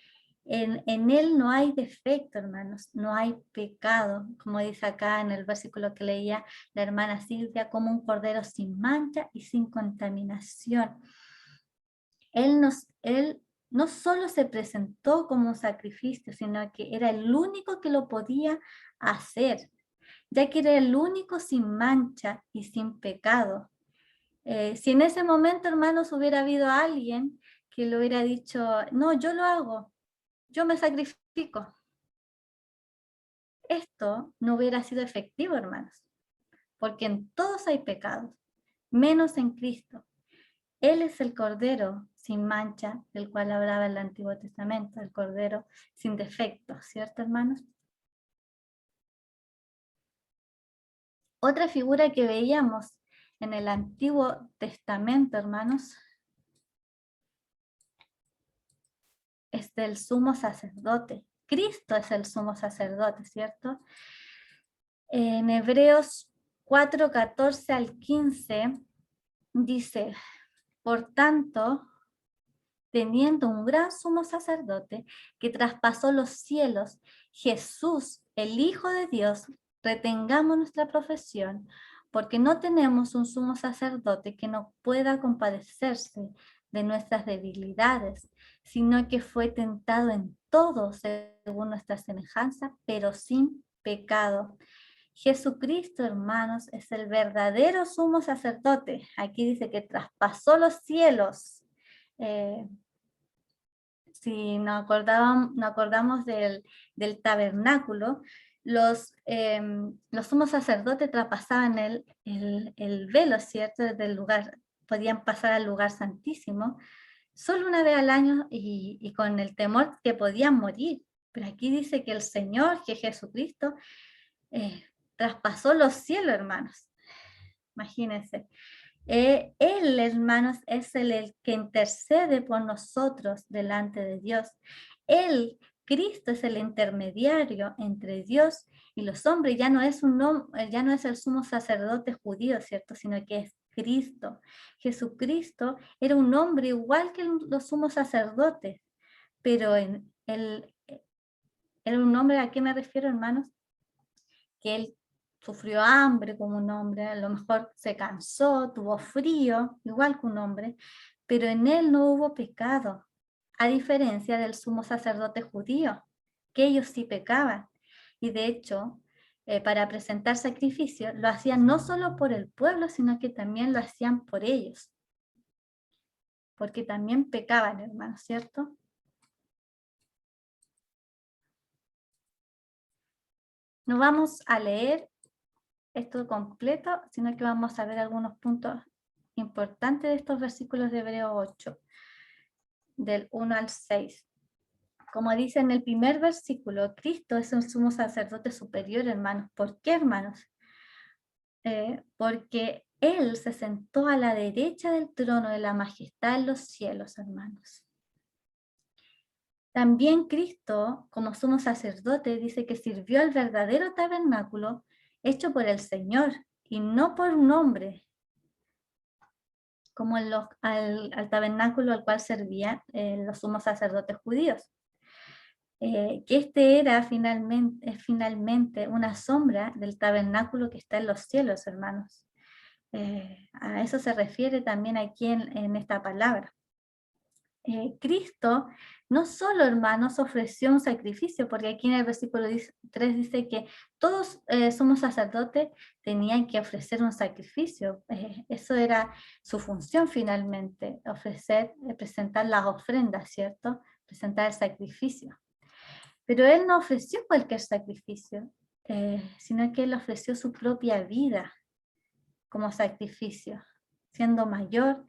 En él no hay defecto, hermanos, no hay pecado, como dice acá en el versículo que leía la hermana Silvia, como un cordero sin mancha y sin contaminación. Él no solo se presentó como un sacrificio, sino que era el único que lo podía hacer, ya que era el único sin mancha y sin pecado. Si en ese momento, hermanos, hubiera habido alguien que le hubiera dicho, no, yo lo hago, yo me sacrifico, esto no hubiera sido efectivo, hermanos, porque en todos hay pecados, menos en Cristo. Él es el Cordero sin mancha, del cual hablaba el Antiguo Testamento, el Cordero sin defecto, ¿cierto, hermanos? Otra figura que veíamos en el Antiguo Testamento, hermanos, es del sumo sacerdote. Cristo es el sumo sacerdote, ¿cierto? En Hebreos 4:14 al 15 dice, por tanto, teniendo un gran sumo sacerdote que traspasó los cielos, Jesús, el Hijo de Dios, retengamos nuestra profesión, porque no tenemos un sumo sacerdote que no pueda compadecerse de nuestras debilidades, sino que fue tentado en todo según nuestra semejanza, pero sin pecado. Jesucristo, hermanos, es el verdadero sumo sacerdote. Aquí dice que traspasó los cielos. Si nos acordamos del tabernáculo, los sumos sacerdotes traspasaban el velo, ¿cierto? Desde el lugar, podían pasar al lugar santísimo, solo una vez al año y con el temor que podían morir. Pero aquí dice que el Señor, que Jesucristo, traspasó los cielos, hermanos. Imagínense. Él, hermanos, es el que intercede por nosotros delante de Dios. Él, Cristo, es el intermediario entre Dios y los hombres. Ya no es el sumo sacerdote judío, ¿cierto? Sino que es Cristo. Jesucristo era un hombre igual que los sumos sacerdotes, pero era un hombre, ¿a qué me refiero, hermanos? Que él sufrió hambre como un hombre, a lo mejor se cansó, tuvo frío, igual que un hombre, pero en él no hubo pecado, a diferencia del sumo sacerdote judío, que ellos sí pecaban. Y de hecho, para presentar sacrificio, lo hacían no solo por el pueblo, sino que también lo hacían por ellos, porque también pecaban, hermanos, ¿cierto? No vamos a leer esto completo, sino que vamos a ver algunos puntos importantes de estos versículos de Hebreo 8, del 1 al 6. Como dice en el primer versículo, Cristo es el sumo sacerdote superior, hermanos. ¿Por qué, hermanos? Porque Él se sentó a la derecha del trono de la majestad en los cielos, hermanos. También Cristo, como sumo sacerdote, dice que sirvió al verdadero tabernáculo hecho por el Señor y no por un hombre, como al tabernáculo al cual servían los sumos sacerdotes judíos. Que este era finalmente una sombra del tabernáculo que está en los cielos, hermanos. A eso se refiere también aquí en esta palabra. Cristo no solo, hermanos, ofreció un sacrificio, porque aquí en el versículo 3 dice que todos somos sacerdotes, tenían que ofrecer un sacrificio. Eso era su función finalmente, ofrecer, presentar las ofrendas, ¿cierto? Presentar el sacrificio. Pero Él no ofreció cualquier sacrificio, sino que Él ofreció su propia vida como sacrificio, siendo mayor,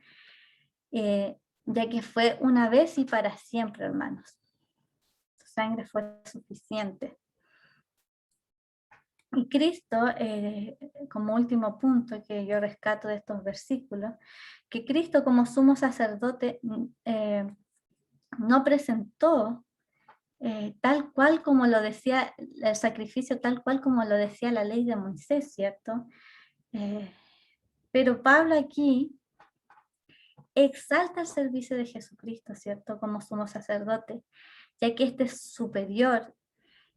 ya que fue una vez y para siempre, hermanos. Su sangre fue suficiente. Y Cristo, como último punto que yo rescato de estos versículos, que Cristo como sumo sacerdote no presentó tal cual como lo decía el sacrificio, tal cual como lo decía la ley de Moisés, ¿cierto? Pero Pablo aquí exalta el servicio de Jesucristo, ¿cierto? Como sumo sacerdote, ya que este es superior.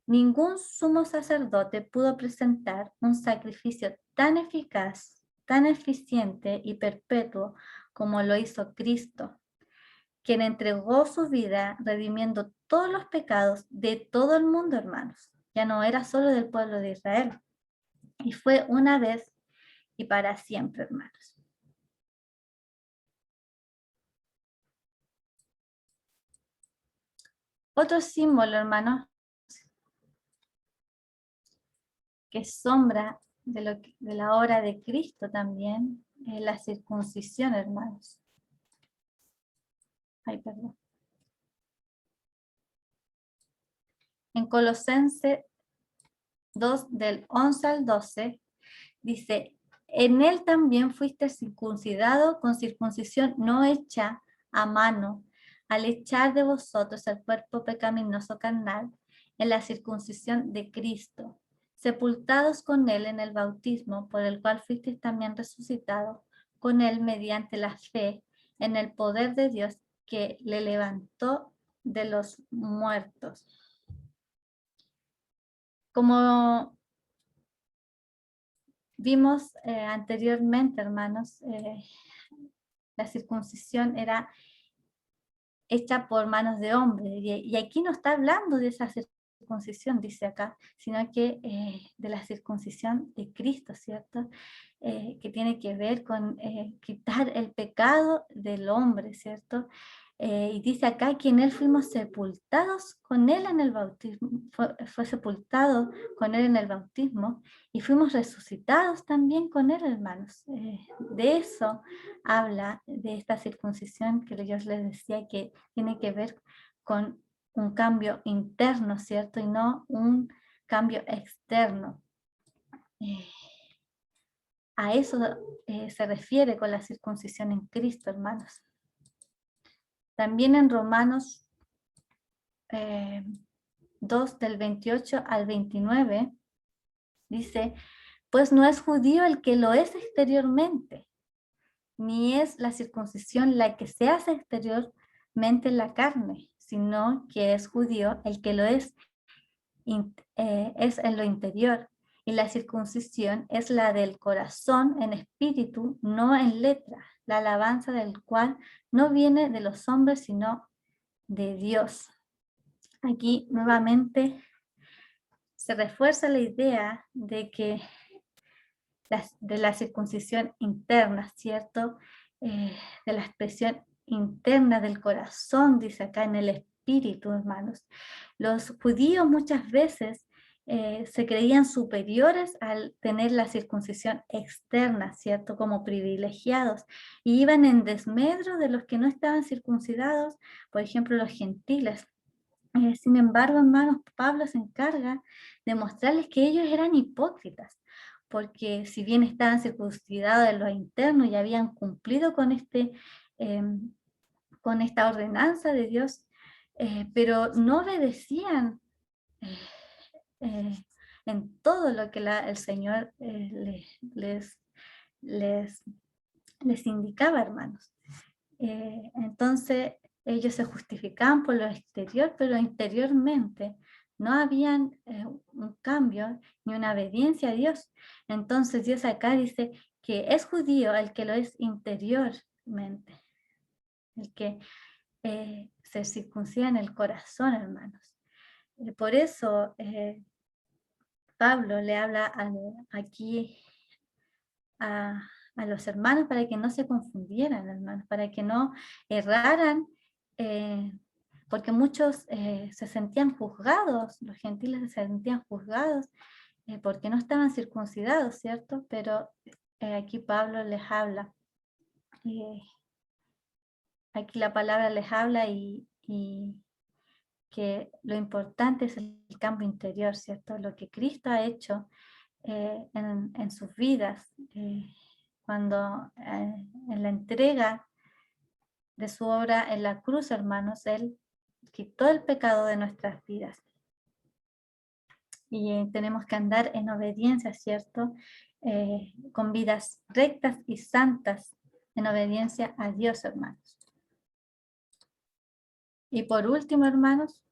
Ningún sumo sacerdote pudo presentar un sacrificio tan eficaz, tan eficiente y perpetuo como lo hizo Cristo, quien entregó su vida redimiendo todos los pecados de todo el mundo, hermanos. Ya no era solo del pueblo de Israel. Y fue una vez y para siempre, hermanos. Otro símbolo, hermanos, que es sombra de la obra de Cristo también, es la circuncisión, hermanos. Ay, perdón. En Colosenses 2, del 11 al 12, dice, en él también fuiste circuncidado con circuncisión no hecha a mano, al echar de vosotros el cuerpo pecaminoso carnal en la circuncisión de Cristo, sepultados con él en el bautismo, por el cual fuisteis también resucitados con él mediante la fe en el poder de Dios que le levantó de los muertos. Como vimos anteriormente, hermanos, la circuncisión era hecha por manos de hombre, y aquí no está hablando de esa circuncisión, dice acá, sino que de la circuncisión de Cristo, ¿cierto? Que tiene que ver con quitar el pecado del hombre, ¿cierto? Y dice acá que en él fuimos sepultados con él en el bautismo, fue sepultado con él en el bautismo, y fuimos resucitados también con él, hermanos. De eso habla, de esta circuncisión que yo les decía que tiene que ver con un cambio interno, ¿cierto? Y no un cambio externo. A eso se refiere con la circuncisión en Cristo, hermanos. También en Romanos 2, del 28 al 29, dice, pues no es judío el que lo es exteriormente, ni es la circuncisión la que se hace exteriormente en la carne, sino que es judío el que lo es en lo interior, y la circuncisión es la del corazón en espíritu, no en letra, la alabanza del cual no viene de los hombres, sino de Dios. Aquí nuevamente se refuerza la idea de que de la circuncisión interna, ¿cierto? De la expresión interna del corazón, dice acá, en el espíritu, hermanos. Los judíos muchas veces se creían superiores al tener la circuncisión externa, ¿cierto? Como privilegiados, y iban en desmedro de los que no estaban circuncidados, por ejemplo, los gentiles. Sin embargo, hermanos, Pablo se encarga de mostrarles que ellos eran hipócritas, porque si bien estaban circuncidados en lo interno y habían cumplido con esta ordenanza de Dios, pero no obedecían en todo lo que el Señor les indicaba, hermanos. Entonces ellos se justificaban por lo exterior, pero interiormente no habían un cambio ni una obediencia a Dios. Entonces Dios acá dice que es judío, el que lo es interiormente, el que se circuncida en el corazón, hermanos. Por eso Pablo le habla aquí a los hermanos para que no se confundieran, hermanos, para que no erraran, porque muchos se sentían juzgados, los gentiles se sentían juzgados porque no estaban circuncidados, ¿cierto? Pero aquí Pablo les habla, aquí la palabra les habla y que lo importante es el cambio interior, ¿cierto? Lo que Cristo ha hecho en sus vidas, cuando en la entrega de su obra en la cruz, hermanos, Él quitó el pecado de nuestras vidas. Y tenemos que andar en obediencia, ¿cierto? Con vidas rectas y santas, en obediencia a Dios, hermanos. Y por último, hermanos,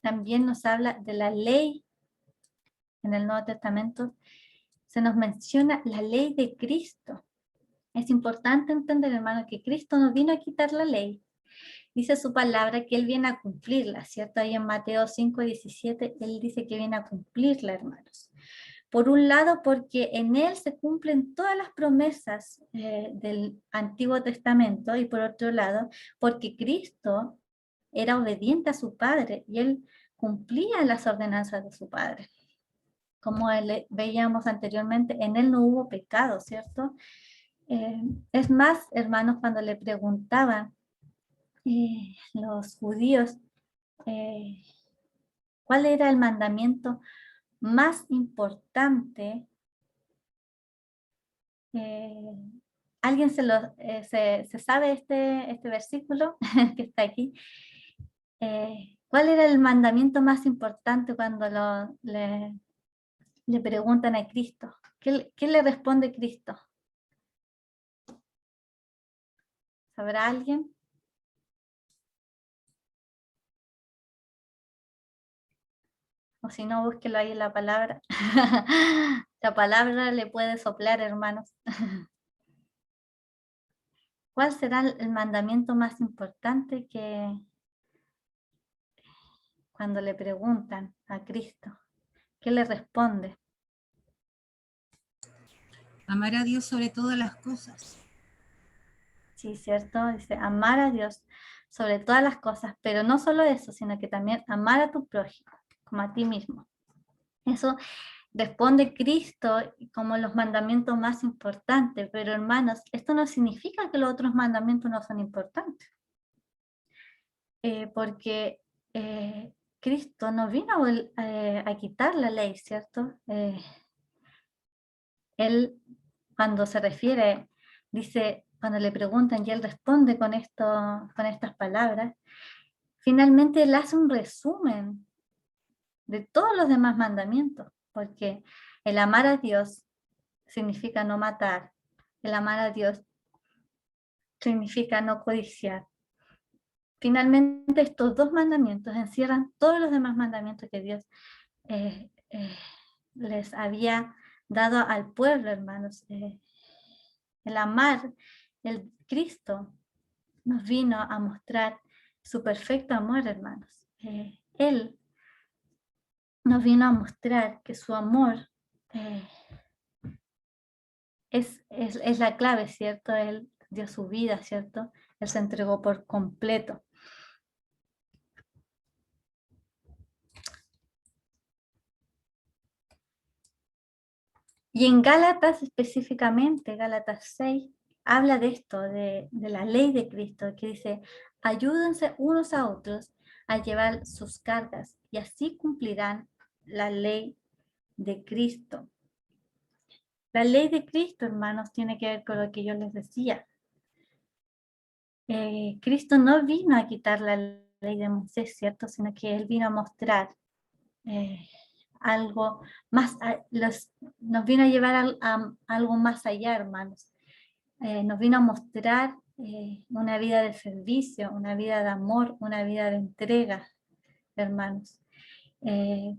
también nos habla de la ley. En el Nuevo Testamento se nos menciona la ley de Cristo. Es importante entender, hermanos, que Cristo no vino a quitar la ley. Dice su palabra que Él viene a cumplirla, ¿cierto? Ahí en Mateo 5:17, Él dice que viene a cumplirla, hermanos. Por un lado, porque en Él se cumplen todas las promesas del Antiguo Testamento, y por otro lado, porque Cristo era obediente a su Padre y Él cumplía las ordenanzas de su Padre. Como veíamos anteriormente, en Él no hubo pecado, ¿cierto? Es más, hermanos, cuando le preguntaban los judíos cuál era el mandamiento más importante, ¿alguien se sabe este versículo que está aquí? ¿Cuál era el mandamiento más importante cuando le preguntan a Cristo? ¿Qué le responde Cristo? ¿Sabrá alguien? O si no, búsquelo ahí en la palabra. La palabra le puede soplar, hermanos. ¿Cuál será el mandamiento más importante que cuando le preguntan a Cristo? ¿Qué le responde? Amar a Dios sobre todas las cosas. Sí, ¿cierto? Dice, amar a Dios sobre todas las cosas, pero no solo eso, sino que también amar a tu prójimo, como a ti mismo. Eso responde Cristo como los mandamientos más importantes, pero hermanos, esto no significa que los otros mandamientos no son importantes, porque Cristo no vino a quitar la ley, ¿cierto? Él, cuando se refiere, dice, cuando le preguntan y él responde con estas palabras, finalmente él hace un resumen de todos los demás mandamientos, porque el amar a Dios significa no matar, el amar a Dios significa no codiciar. Finalmente estos dos mandamientos encierran todos los demás mandamientos que Dios les había dado al pueblo, hermanos. El amar, el Cristo nos vino a mostrar su perfecto amor, hermanos. Él nos vino a mostrar que su amor es la clave, ¿cierto? Él dio su vida, ¿cierto? Él se entregó por completo. Y en Gálatas específicamente, Gálatas 6, habla de esto, de la ley de Cristo, que dice, ayúdense unos a otros a llevar sus cargas y así cumplirán la ley de Cristo. La ley de Cristo, hermanos, tiene que ver con lo que yo les decía. Cristo no vino a quitar la ley de Moisés, ¿cierto? Sino que Él vino a mostrar algo más, nos vino a llevar a algo más allá, hermanos. Nos vino a mostrar una vida de servicio, una vida de amor, una vida de entrega, hermanos.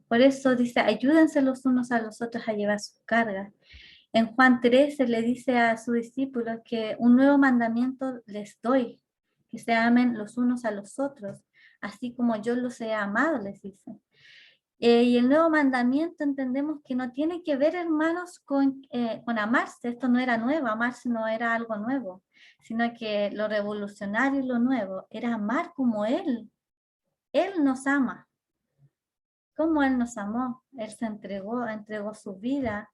Por eso dice, ayúdense los unos a los otros a llevar sus cargas. En Juan 13 le dice a sus discípulos que un nuevo mandamiento les doy, que se amen los unos a los otros, así como yo los he amado, les dice. Y el nuevo mandamiento entendemos que no tiene que ver, hermanos, con amarse. Esto no era nuevo, amarse no era algo nuevo, sino que lo revolucionario y lo nuevo era amar como Él. Él nos ama. Como Él nos amó, Él se entregó su vida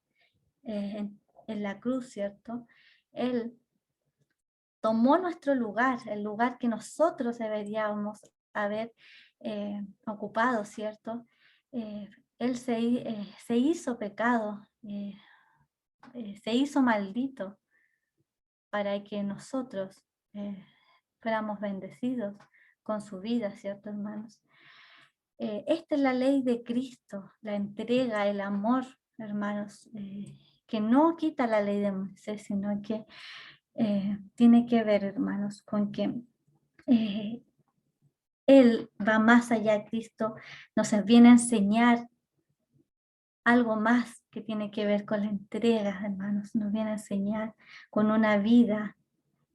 en la cruz, ¿cierto? Él tomó nuestro lugar, el lugar que nosotros deberíamos haber ocupado, ¿cierto? Él se hizo pecado, se hizo maldito para que nosotros fuéramos bendecidos con su vida, ¿cierto, hermanos? Esta es la ley de Cristo, la entrega, el amor, hermanos, que no quita la ley de Moisés, sino que tiene que ver, hermanos, con que Él va más allá. Cristo nos viene a enseñar algo más que tiene que ver con la entrega, hermanos. Nos viene a enseñar con una vida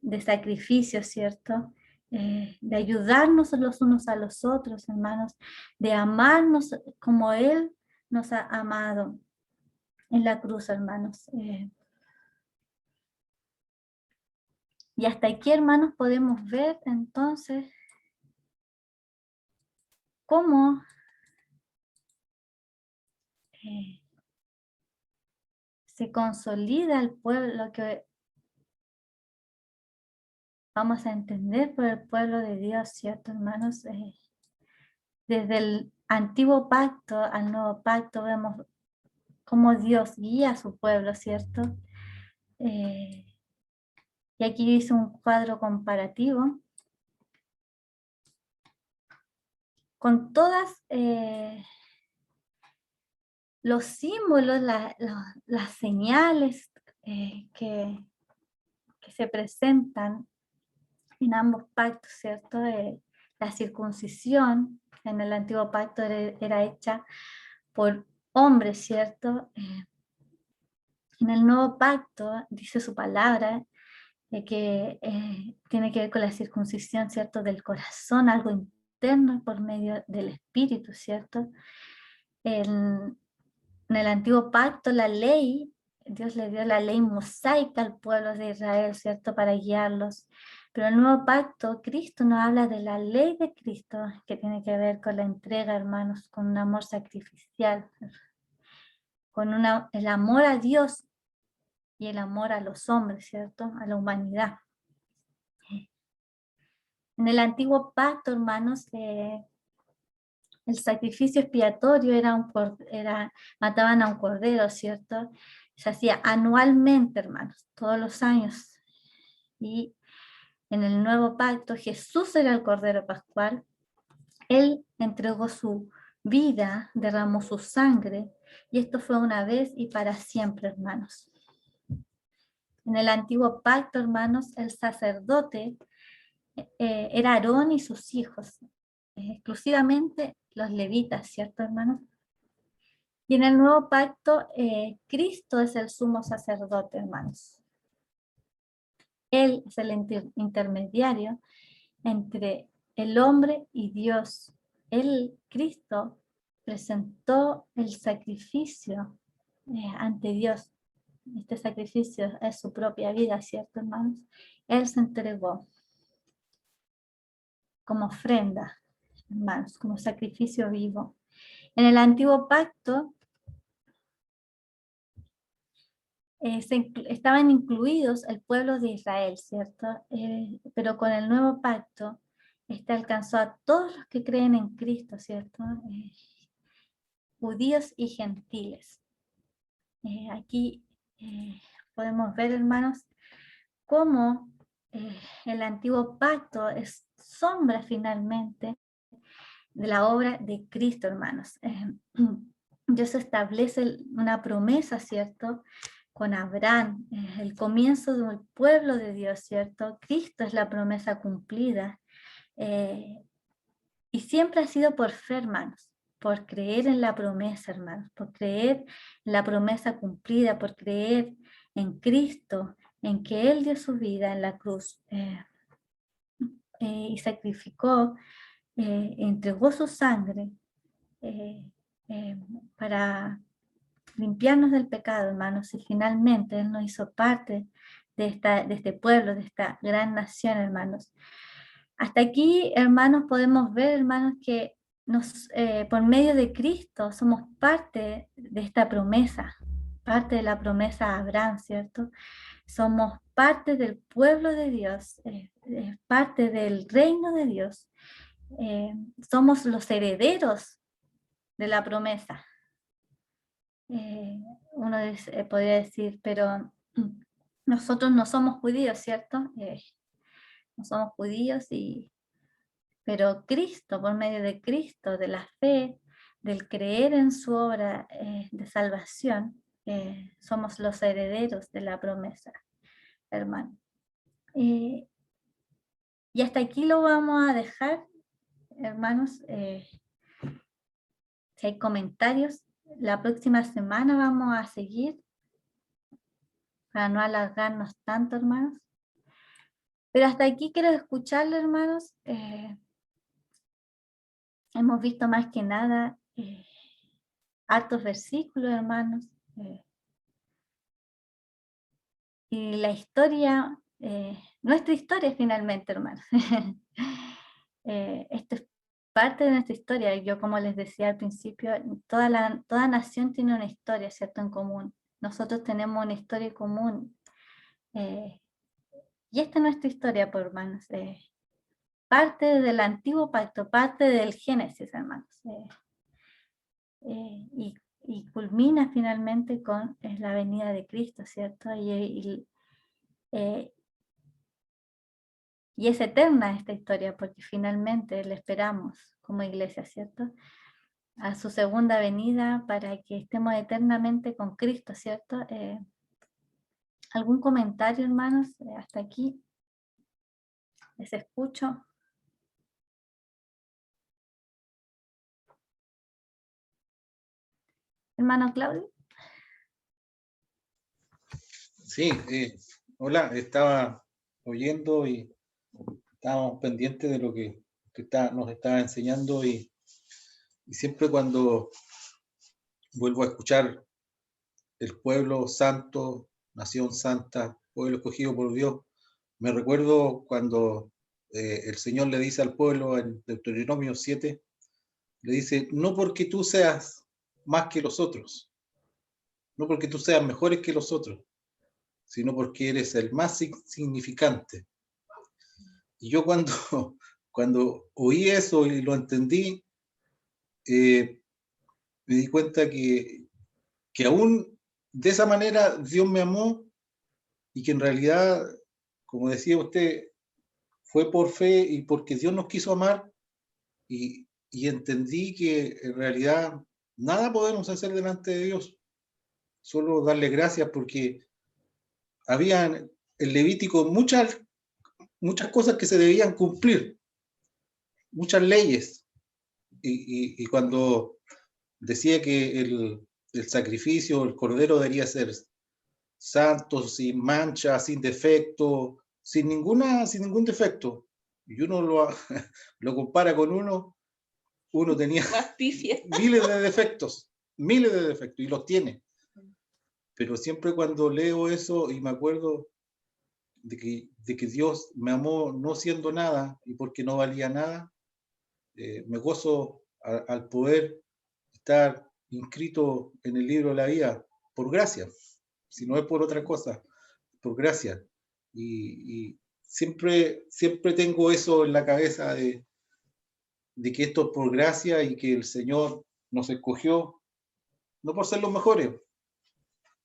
de sacrificio, ¿cierto? De ayudarnos los unos a los otros, hermanos, de amarnos como Él nos ha amado en la cruz, hermanos. Y hasta aquí, hermanos, podemos ver entonces cómo se consolida el pueblo, lo que vamos a entender por el pueblo de Dios, ¿cierto, hermanos? Desde el antiguo pacto al nuevo pacto vemos cómo Dios guía a su pueblo, ¿cierto? Y aquí hice un cuadro comparativo con todas los símbolos, las señales que se presentan en ambos pactos, ¿cierto? La circuncisión en el antiguo pacto era hecha por hombres, ¿cierto? En el nuevo pacto dice su palabra que tiene que ver con la circuncisión, ¿cierto? Del corazón, algo interno por medio del espíritu, ¿cierto? En el antiguo pacto, la ley, Dios le dio la ley mosaica al pueblo de Israel, ¿cierto? Para guiarlos. Pero el nuevo pacto, Cristo nos habla de la ley de Cristo, que tiene que ver con la entrega, hermanos, con un amor sacrificial, con el amor a Dios y el amor a los hombres, ¿cierto? A la humanidad. En el antiguo pacto, hermanos, el sacrificio expiatorio mataban a un cordero, ¿cierto? Se hacía anualmente, hermanos, todos los años. Y en el nuevo pacto, Jesús era el cordero pascual. Él entregó su vida, derramó su sangre, y esto fue una vez y para siempre, hermanos. En el antiguo pacto, hermanos, el sacerdote era Aarón y sus hijos, exclusivamente los levitas, ¿cierto, hermanos? Y en el nuevo pacto, Cristo es el sumo sacerdote, hermanos. Él es el intermediario entre el hombre y Dios. Él, Cristo, presentó el sacrificio ante Dios. Este sacrificio es su propia vida, ¿cierto, hermanos? Él se entregó como ofrenda, hermanos, como sacrificio vivo. En el antiguo pacto estaban incluidos el pueblo de Israel, ¿cierto? Pero con el nuevo pacto alcanzó a todos los que creen en Cristo, ¿cierto? Judíos y gentiles. Aquí podemos ver, hermanos, cómo el antiguo pacto es sombra finalmente de la obra de Cristo, hermanos. Dios establece una promesa, ¿cierto? Con Abraham, el comienzo del pueblo de Dios, ¿cierto? Cristo es la promesa cumplida. Y siempre ha sido por fe, hermanos. por creer en la promesa, hermanos, por creer en la promesa cumplida, por creer en Cristo, en que Él dio su vida en la cruz y sacrificó, entregó su sangre para limpiarnos del pecado, hermanos, y finalmente Él nos hizo parte de este pueblo, de esta gran nación, hermanos. Hasta aquí, hermanos, podemos ver, hermanos, que por medio de Cristo somos parte de esta promesa, parte de la promesa a Abraham, ¿cierto? Somos parte del pueblo de Dios, parte del reino de Dios. Somos los herederos de la promesa. Uno podría decir, pero nosotros no somos judíos, ¿cierto? No somos judíos, pero Cristo, por medio de Cristo, de la fe, del creer en su obra de salvación, somos los herederos de la promesa, hermano. Y hasta aquí lo vamos a dejar, hermanos. Si hay comentarios, la próxima semana vamos a seguir para no alargarnos tanto, hermanos. Pero hasta aquí quiero escucharlo, hermanos. Hemos visto más que nada hartos versículos, hermanos. Y la historia, nuestra historia finalmente, hermanos. Esto es parte de nuestra historia. Yo, como les decía al principio, toda nación tiene una historia, ¿cierto?, en común. Nosotros tenemos una historia común. Y esta es nuestra historia, por hermanos. Parte del antiguo pacto, parte del Génesis, hermanos. Y culmina finalmente con la venida de Cristo, ¿cierto? Y es eterna esta historia, porque finalmente le esperamos como iglesia, ¿cierto?, a su segunda venida para que estemos eternamente con Cristo, ¿cierto? ¿Algún comentario, hermanos? Hasta aquí. Les escucho. Hermano Claudio. Sí, hola, estaba oyendo y estábamos pendientes de lo que nos estaba enseñando y siempre cuando vuelvo a escuchar el pueblo santo, nación santa, pueblo escogido por Dios, me recuerdo cuando el Señor le dice al pueblo en Deuteronomio 7, le dice, no porque tú seas más que los otros, no porque tú seas mejores que los otros, sino porque eres el más significante. Y yo cuando oí eso y lo entendí, me di cuenta que aún de esa manera Dios me amó y que en realidad, como decía usted, fue por fe y porque Dios nos quiso amar y entendí que en realidad nada podemos hacer delante de Dios, solo darle gracias porque había en el Levítico muchas cosas que se debían cumplir, muchas leyes. Y cuando decía que el sacrificio, el cordero debería ser santo, sin mancha, sin defecto, sin ningún defecto, y uno lo compara con uno tenía miles de defectos, y los tiene. Pero siempre cuando leo eso y me acuerdo de que Dios me amó no siendo nada y porque no valía nada, me gozo al poder estar inscrito en el libro de la vida por gracia, si no es por otra cosa, por gracia. Y siempre tengo eso en la cabeza de que esto es por gracia y que el Señor nos escogió, no por ser los mejores,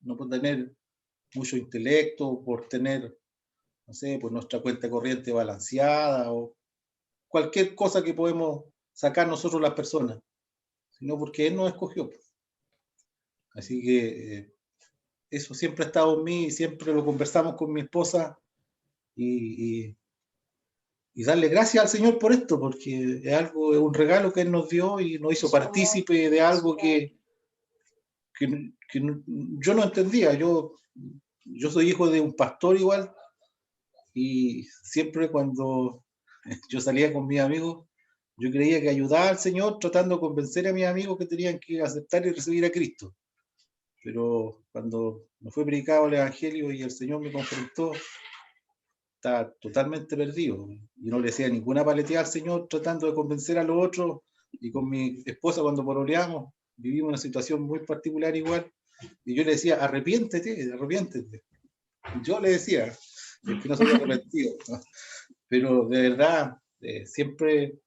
no por tener mucho intelecto, por tener, no sé, por nuestra cuenta corriente balanceada o cualquier cosa que podemos sacar nosotros las personas, sino porque Él nos escogió. Así que eso siempre ha estado en mí y siempre lo conversamos con mi esposa y darle gracias al Señor por esto, porque es algo, es un regalo que Él nos dio y nos hizo partícipe de algo que yo no entendía. Yo soy hijo de un pastor igual, y siempre cuando yo salía con mis amigos, yo creía que ayudaba al Señor tratando de convencer a mis amigos que tenían que aceptar y recibir a Cristo. Pero cuando me fue predicado el Evangelio y el Señor me confrontó, estaba totalmente perdido. Y no le decía ninguna paleteada al Señor tratando de convencer a los otros. Y con mi esposa, cuando pololeamos, vivimos una situación muy particular igual. Y yo le decía, arrepiéntete, arrepiéntete. Yo le decía, es que no soy arrepentido, ¿no? Pero de verdad, siempre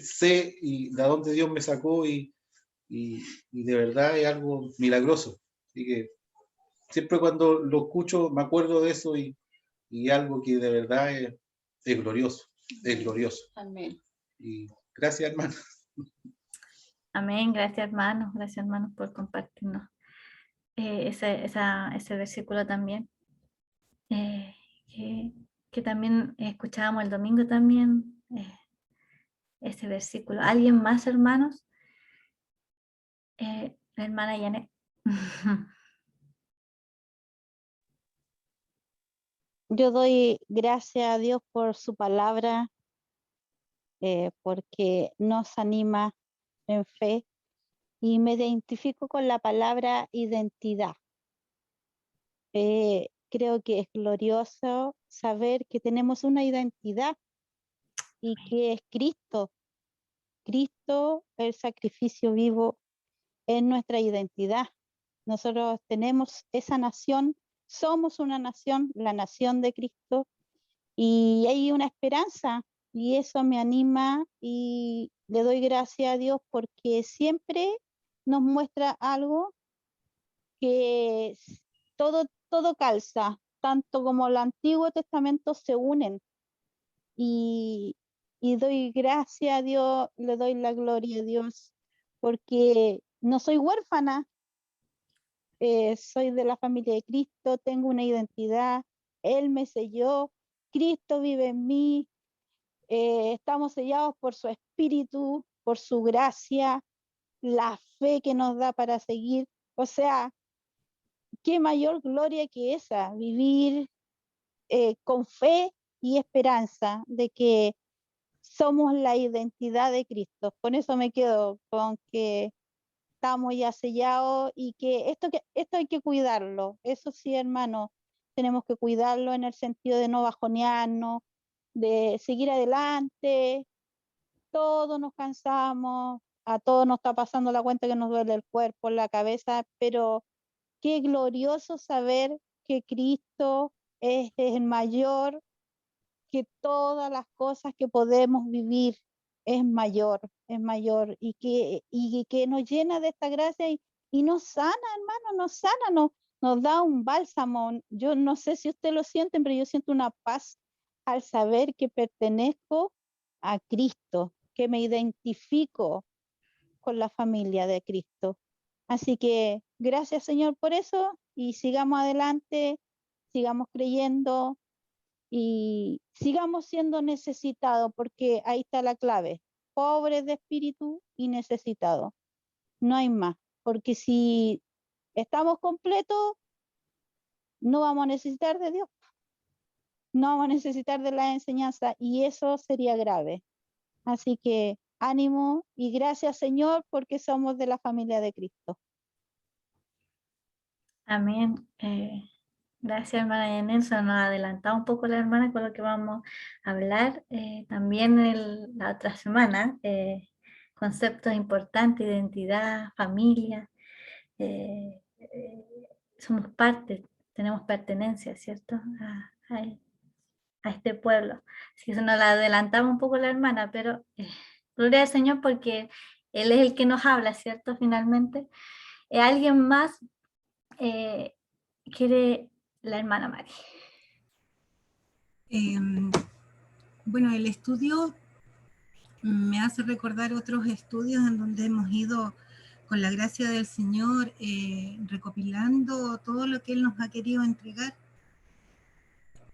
sé y de dónde Dios me sacó y de verdad es algo milagroso. Así que siempre cuando lo escucho me acuerdo de eso y algo que de verdad es glorioso, es glorioso. Amén. Y gracias, hermano. Amén, gracias hermanos por compartirnos ese versículo también, eh, que también escuchábamos el domingo también, ese versículo. ¿Alguien más, hermanos? La hermana Yanet. Yo doy gracias a Dios por su palabra, porque nos anima en fe, y me identifico con la palabra identidad. Creo que es glorioso saber que tenemos una identidad y que es Cristo. Cristo, el sacrificio vivo, es nuestra identidad. Nosotros tenemos esa nación, somos una nación, la nación de Cristo, y hay una esperanza, y eso me anima, y le doy gracias a Dios porque siempre nos muestra algo que todo calza, tanto como el Antiguo Testamento se unen, y doy gracias a Dios, le doy la gloria a Dios, porque no soy huérfana, soy de la familia de Cristo, tengo una identidad, Él me selló, Cristo vive en mí, estamos sellados por su Espíritu, por su gracia, la fe que nos da para seguir. O sea, qué mayor gloria que esa, vivir con fe y esperanza de que somos la identidad de Cristo. Con eso me quedo, con que estamos ya sellados y que esto hay que cuidarlo. Eso sí, hermano, tenemos que cuidarlo en el sentido de no bajonearnos, de seguir adelante. Todos nos cansamos, a todos nos está pasando la cuenta que nos duele el cuerpo, la cabeza, pero qué glorioso saber que Cristo es el mayor, que todas las cosas que podemos vivir es mayor, y que nos llena de esta gracia y nos sana, hermano, nos sana, nos da un bálsamo. Yo no sé si ustedes lo sienten, pero yo siento una paz al saber que pertenezco a Cristo, que me identifico con la familia de Cristo. Así que gracias, Señor, por eso, y sigamos adelante, sigamos creyendo y sigamos siendo necesitados, porque ahí está la clave: pobres de espíritu y necesitados. No hay más, porque si estamos completos, no vamos a necesitar de Dios, no vamos a necesitar de la enseñanza, y eso sería grave. Así que ánimo y gracias, Señor, porque somos de la familia de Cristo. Amén. Gracias, hermana Yanet. Se nos ha adelantado un poco la hermana con lo que vamos a hablar también la otra semana. Conceptos importantes: identidad, familia. Somos parte, tenemos pertenencia, ¿cierto? A este pueblo. Así que se nos la adelantaba un poco la hermana, pero gloria al Señor porque Él es el que nos habla, ¿cierto? Finalmente. ¿Alguien más quiere? La hermana Mari. Bueno, el estudio me hace recordar otros estudios en donde hemos ido, con la gracia del Señor, recopilando todo lo que Él nos ha querido entregar.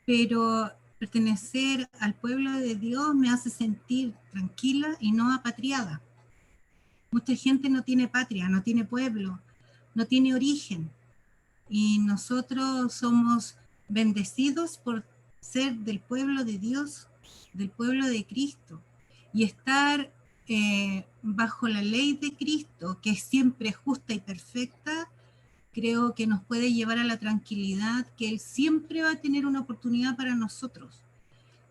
Pero pertenecer al pueblo de Dios me hace sentir tranquila y no apatriada. Mucha gente no tiene patria, no tiene pueblo, no tiene origen. Y nosotros somos bendecidos por ser del pueblo de Dios, del pueblo de Cristo, y estar bajo la ley de Cristo, que es siempre justa y perfecta, creo que nos puede llevar a la tranquilidad, que Él siempre va a tener una oportunidad para nosotros.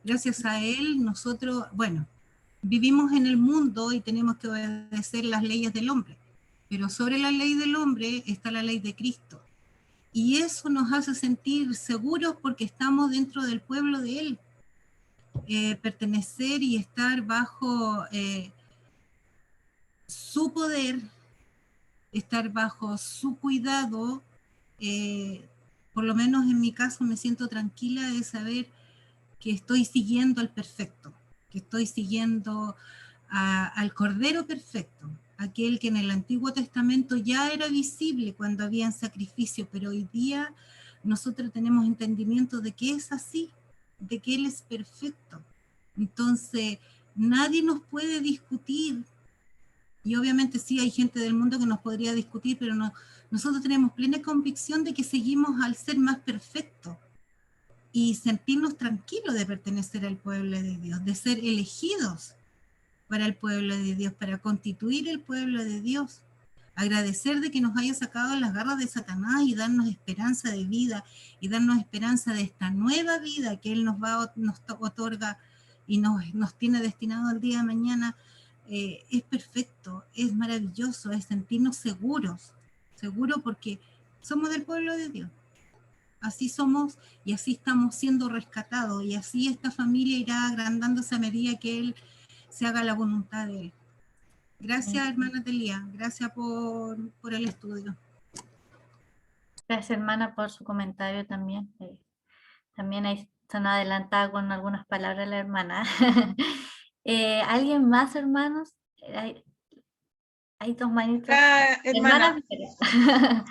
Gracias a Él, nosotros, bueno, vivimos en el mundo y tenemos que obedecer las leyes del hombre, pero sobre la ley del hombre está la ley de Cristo. Y eso nos hace sentir seguros porque estamos dentro del pueblo de Él. Pertenecer y estar bajo su poder, estar bajo su cuidado, por lo menos en mi caso me siento tranquila de saber que estoy siguiendo al perfecto, que estoy siguiendo al Cordero perfecto, aquel que en el Antiguo Testamento ya era visible cuando había sacrificio, pero hoy día nosotros tenemos entendimiento de que es así, de que Él es perfecto. Entonces, nadie nos puede discutir, y obviamente sí hay gente del mundo que nos podría discutir, pero no, nosotros tenemos plena convicción de que seguimos al ser más perfecto y sentirnos tranquilos de pertenecer al pueblo de Dios, de ser elegidos para el pueblo de Dios, para constituir el pueblo de Dios. Agradecer de que nos haya sacado las garras de Satanás y darnos esperanza de vida y darnos esperanza de esta nueva vida que Él nos otorga y nos tiene destinado al día de mañana. Es perfecto, es maravilloso, es sentirnos seguros porque somos del pueblo de Dios. Así somos y así estamos siendo rescatados y así esta familia irá agrandándose a medida que Él se haga la voluntad de Él. Gracias, hermana Telia, gracias por el estudio. Gracias, hermana, por su comentario también. También ahí están adelantada con algunas palabras la hermana. ¿Alguien más, hermanos? Hay dos manitos. Hermana. Hermana.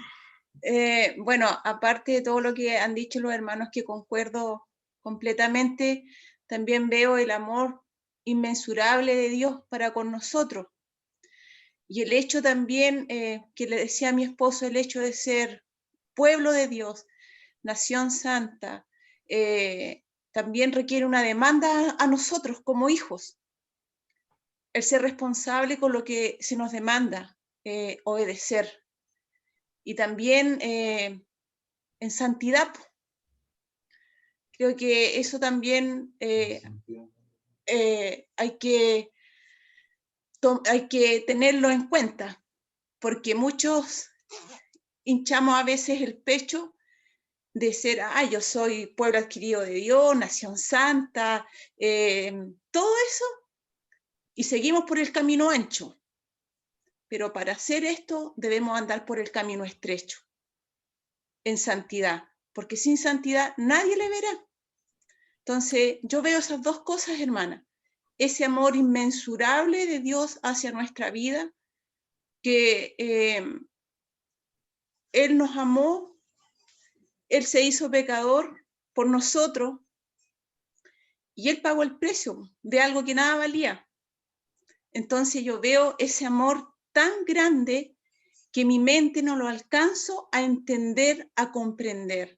Bueno, aparte de todo lo que han dicho los hermanos, que concuerdo completamente, también veo el amor inmensurable de Dios para con nosotros. Y el hecho también, que le decía a mi esposo, el hecho de ser pueblo de Dios, nación santa, también requiere una demanda a nosotros como hijos. El ser responsable con lo que se nos demanda, obedecer. Y también en santidad. Creo que eso también hay que tenerlo en cuenta, porque muchos hinchamos a veces el pecho de ser, yo soy pueblo adquirido de Dios, nación santa, todo eso, y seguimos por el camino ancho. Pero para hacer esto debemos andar por el camino estrecho, en santidad, porque sin santidad nadie le verá. Entonces, yo veo esas dos cosas, hermana. Ese amor inmensurable de Dios hacia nuestra vida, que Él nos amó, Él se hizo pecador por nosotros, y Él pagó el precio de algo que nada valía. Entonces yo veo ese amor tan grande que mi mente no lo alcanzo a entender, a comprender.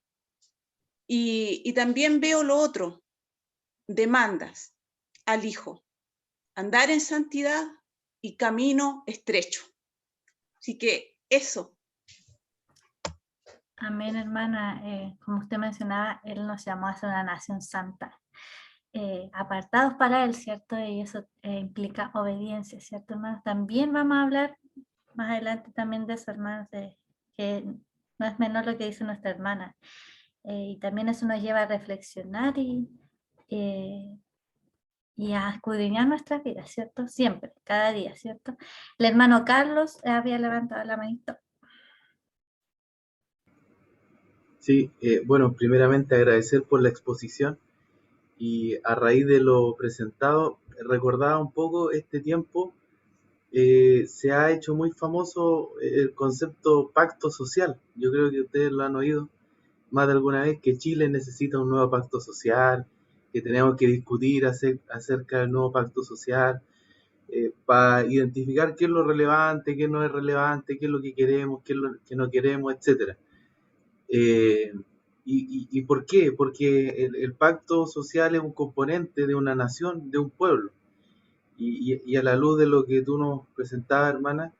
Y también veo lo otro, demandas al Hijo, andar en santidad y camino estrecho. Así que eso. Amén, hermana. Como usted mencionaba, Él nos llamó a ser una nación santa. Apartados para Él, ¿cierto? Y eso implica obediencia, ¿cierto, hermanos? También vamos a hablar más adelante también de eso, hermanos, que no es menor lo que dice nuestra hermana. Y también eso nos lleva a reflexionar y a escudriñar nuestras vidas, ¿cierto? Siempre, cada día, ¿cierto? El hermano Carlos había levantado la manito. Sí, bueno, primeramente agradecer por la exposición y a raíz de lo presentado, recordaba un poco este tiempo, se ha hecho muy famoso el concepto pacto social. Yo creo que ustedes lo han oído más de alguna vez, que Chile necesita un nuevo pacto social, que tenemos que discutir acerca del nuevo pacto social, para identificar qué es lo relevante, qué no es relevante, qué es lo que queremos, qué es lo que no queremos, etc. ¿Y por qué? Porque el pacto social es un componente de una nación, de un pueblo. Y a la luz de lo que tú nos presentabas, hermana,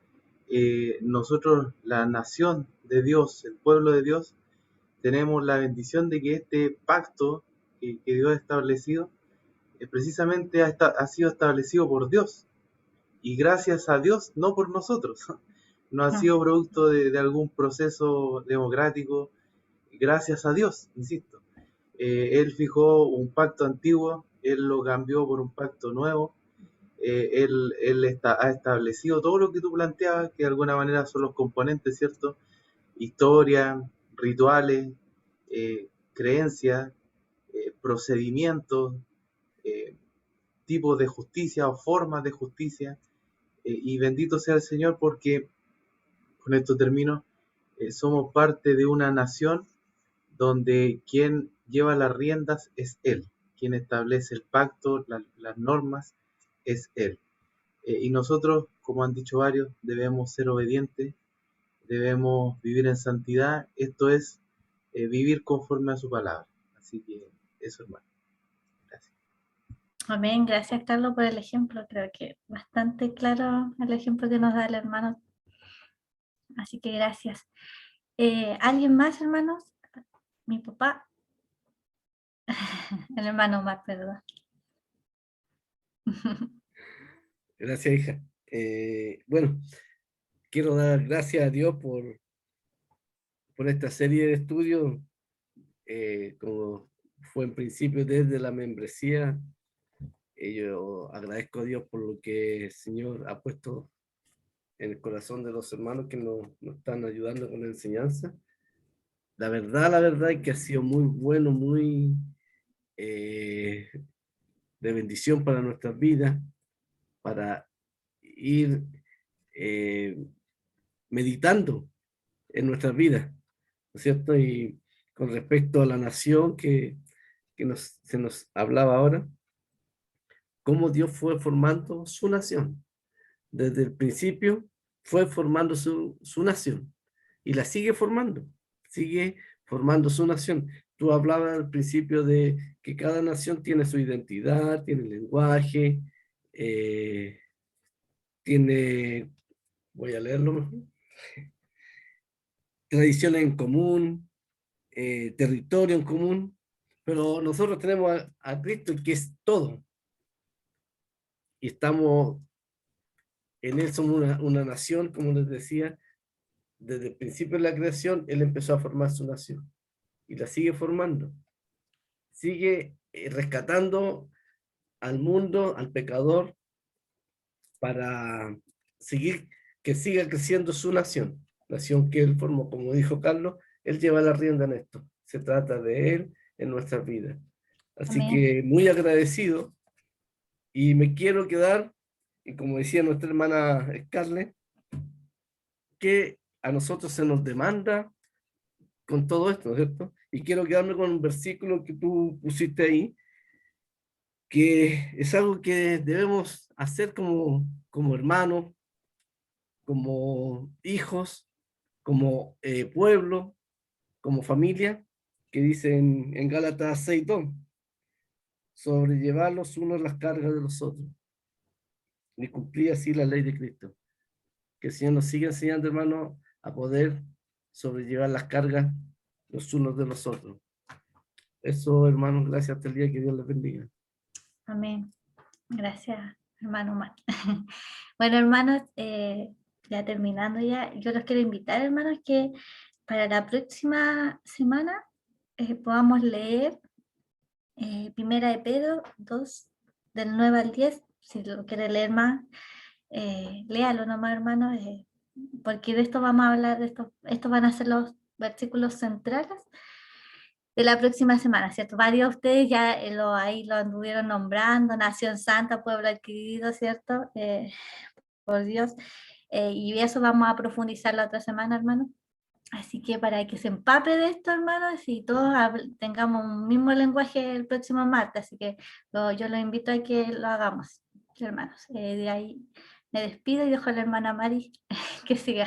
nosotros, la nación de Dios, el pueblo de Dios, tenemos la bendición de que este pacto que Dios ha establecido, precisamente ha sido establecido por Dios. Y gracias a Dios, no por nosotros. No ha sido producto de algún proceso democrático, gracias a Dios, insisto. Él fijó un pacto antiguo, Él lo cambió por un pacto nuevo, Él ha establecido todo lo que tú planteabas, que de alguna manera son los componentes, ¿cierto? Historia, rituales, creencias, procedimientos, tipos de justicia o formas de justicia. Y bendito sea el Señor porque, con esto termino, somos parte de una nación donde quien lleva las riendas es Él, quien establece el pacto, las normas, es Él. Y nosotros, como han dicho varios, debemos ser obedientes, debemos vivir en santidad, esto es vivir conforme a su palabra. Así que eso, hermano. Gracias. Amén, gracias Carlos por el ejemplo, creo que bastante claro el ejemplo que nos da el hermano, así que gracias. ¿Alguien más, hermanos? Mi papá, el hermano Omar, perdón. Gracias, hija. Bueno, quiero dar gracias a Dios por esta serie de estudios, como fue en principio desde la membresía. Yo agradezco a Dios por lo que el Señor ha puesto en el corazón de los hermanos que nos están ayudando con la enseñanza. La verdad es que ha sido muy bueno, muy de bendición para nuestras vidas, para ir meditando en nuestras vidas, ¿no es cierto? Y con respecto a la nación que se nos hablaba ahora, cómo Dios fue formando su nación. Desde el principio fue formando su nación y la sigue formando su nación. Tú hablabas al principio de que cada nación tiene su identidad, tiene lenguaje, tiene, voy a leerlo mejor, tradiciones en común, territorio en común, pero nosotros tenemos a Cristo, que es todo. Y estamos en él, somos una nación, como les decía, desde el principio de la creación, él empezó a formar su nación y la sigue formando. Sigue rescatando al mundo, al pecador, para que siga creciendo su nación que él formó, como dijo Carlos, él lleva la rienda en esto. Se trata de él en nuestras vidas. Así Amén. que muy agradecido y me quiero quedar, y como decía nuestra hermana Scarlett, que a nosotros se nos demanda con todo esto, ¿no es cierto? Y quiero quedarme con un versículo que tú pusiste ahí, que es algo que debemos hacer como hermanos, como hijos, como pueblo, como familia, que dice en Gálatas 6:2, sobrellevar los unos las cargas de los otros, y cumplir así la ley de Cristo. Que el Señor nos siga enseñando, hermanos, a poder sobrellevar las cargas los unos de los otros. Eso, hermanos, gracias hasta el día, que Dios les bendiga. Amén. Gracias, hermano Omar. Bueno, hermanos, ya terminando ya, yo los quiero invitar, hermanos, que para la próxima semana podamos leer Primera de Pedro 2, del 9 al 10. Si lo quiere leer más, léalo nomás, hermanos, porque de esto vamos a hablar, estos van a ser los versículos centrales de la próxima semana, ¿cierto? Varios de ustedes ya ahí lo anduvieron nombrando, Nación Santa, Pueblo Adquirido, ¿cierto? Por Dios. Y eso vamos a profundizar la otra semana, hermano. Así que para que se empape de esto, hermanos, y todos tengamos un mismo lenguaje el próximo martes, así que yo los invito a que lo hagamos, hermanos. De ahí me despido y dejo a la hermana Mari que siga.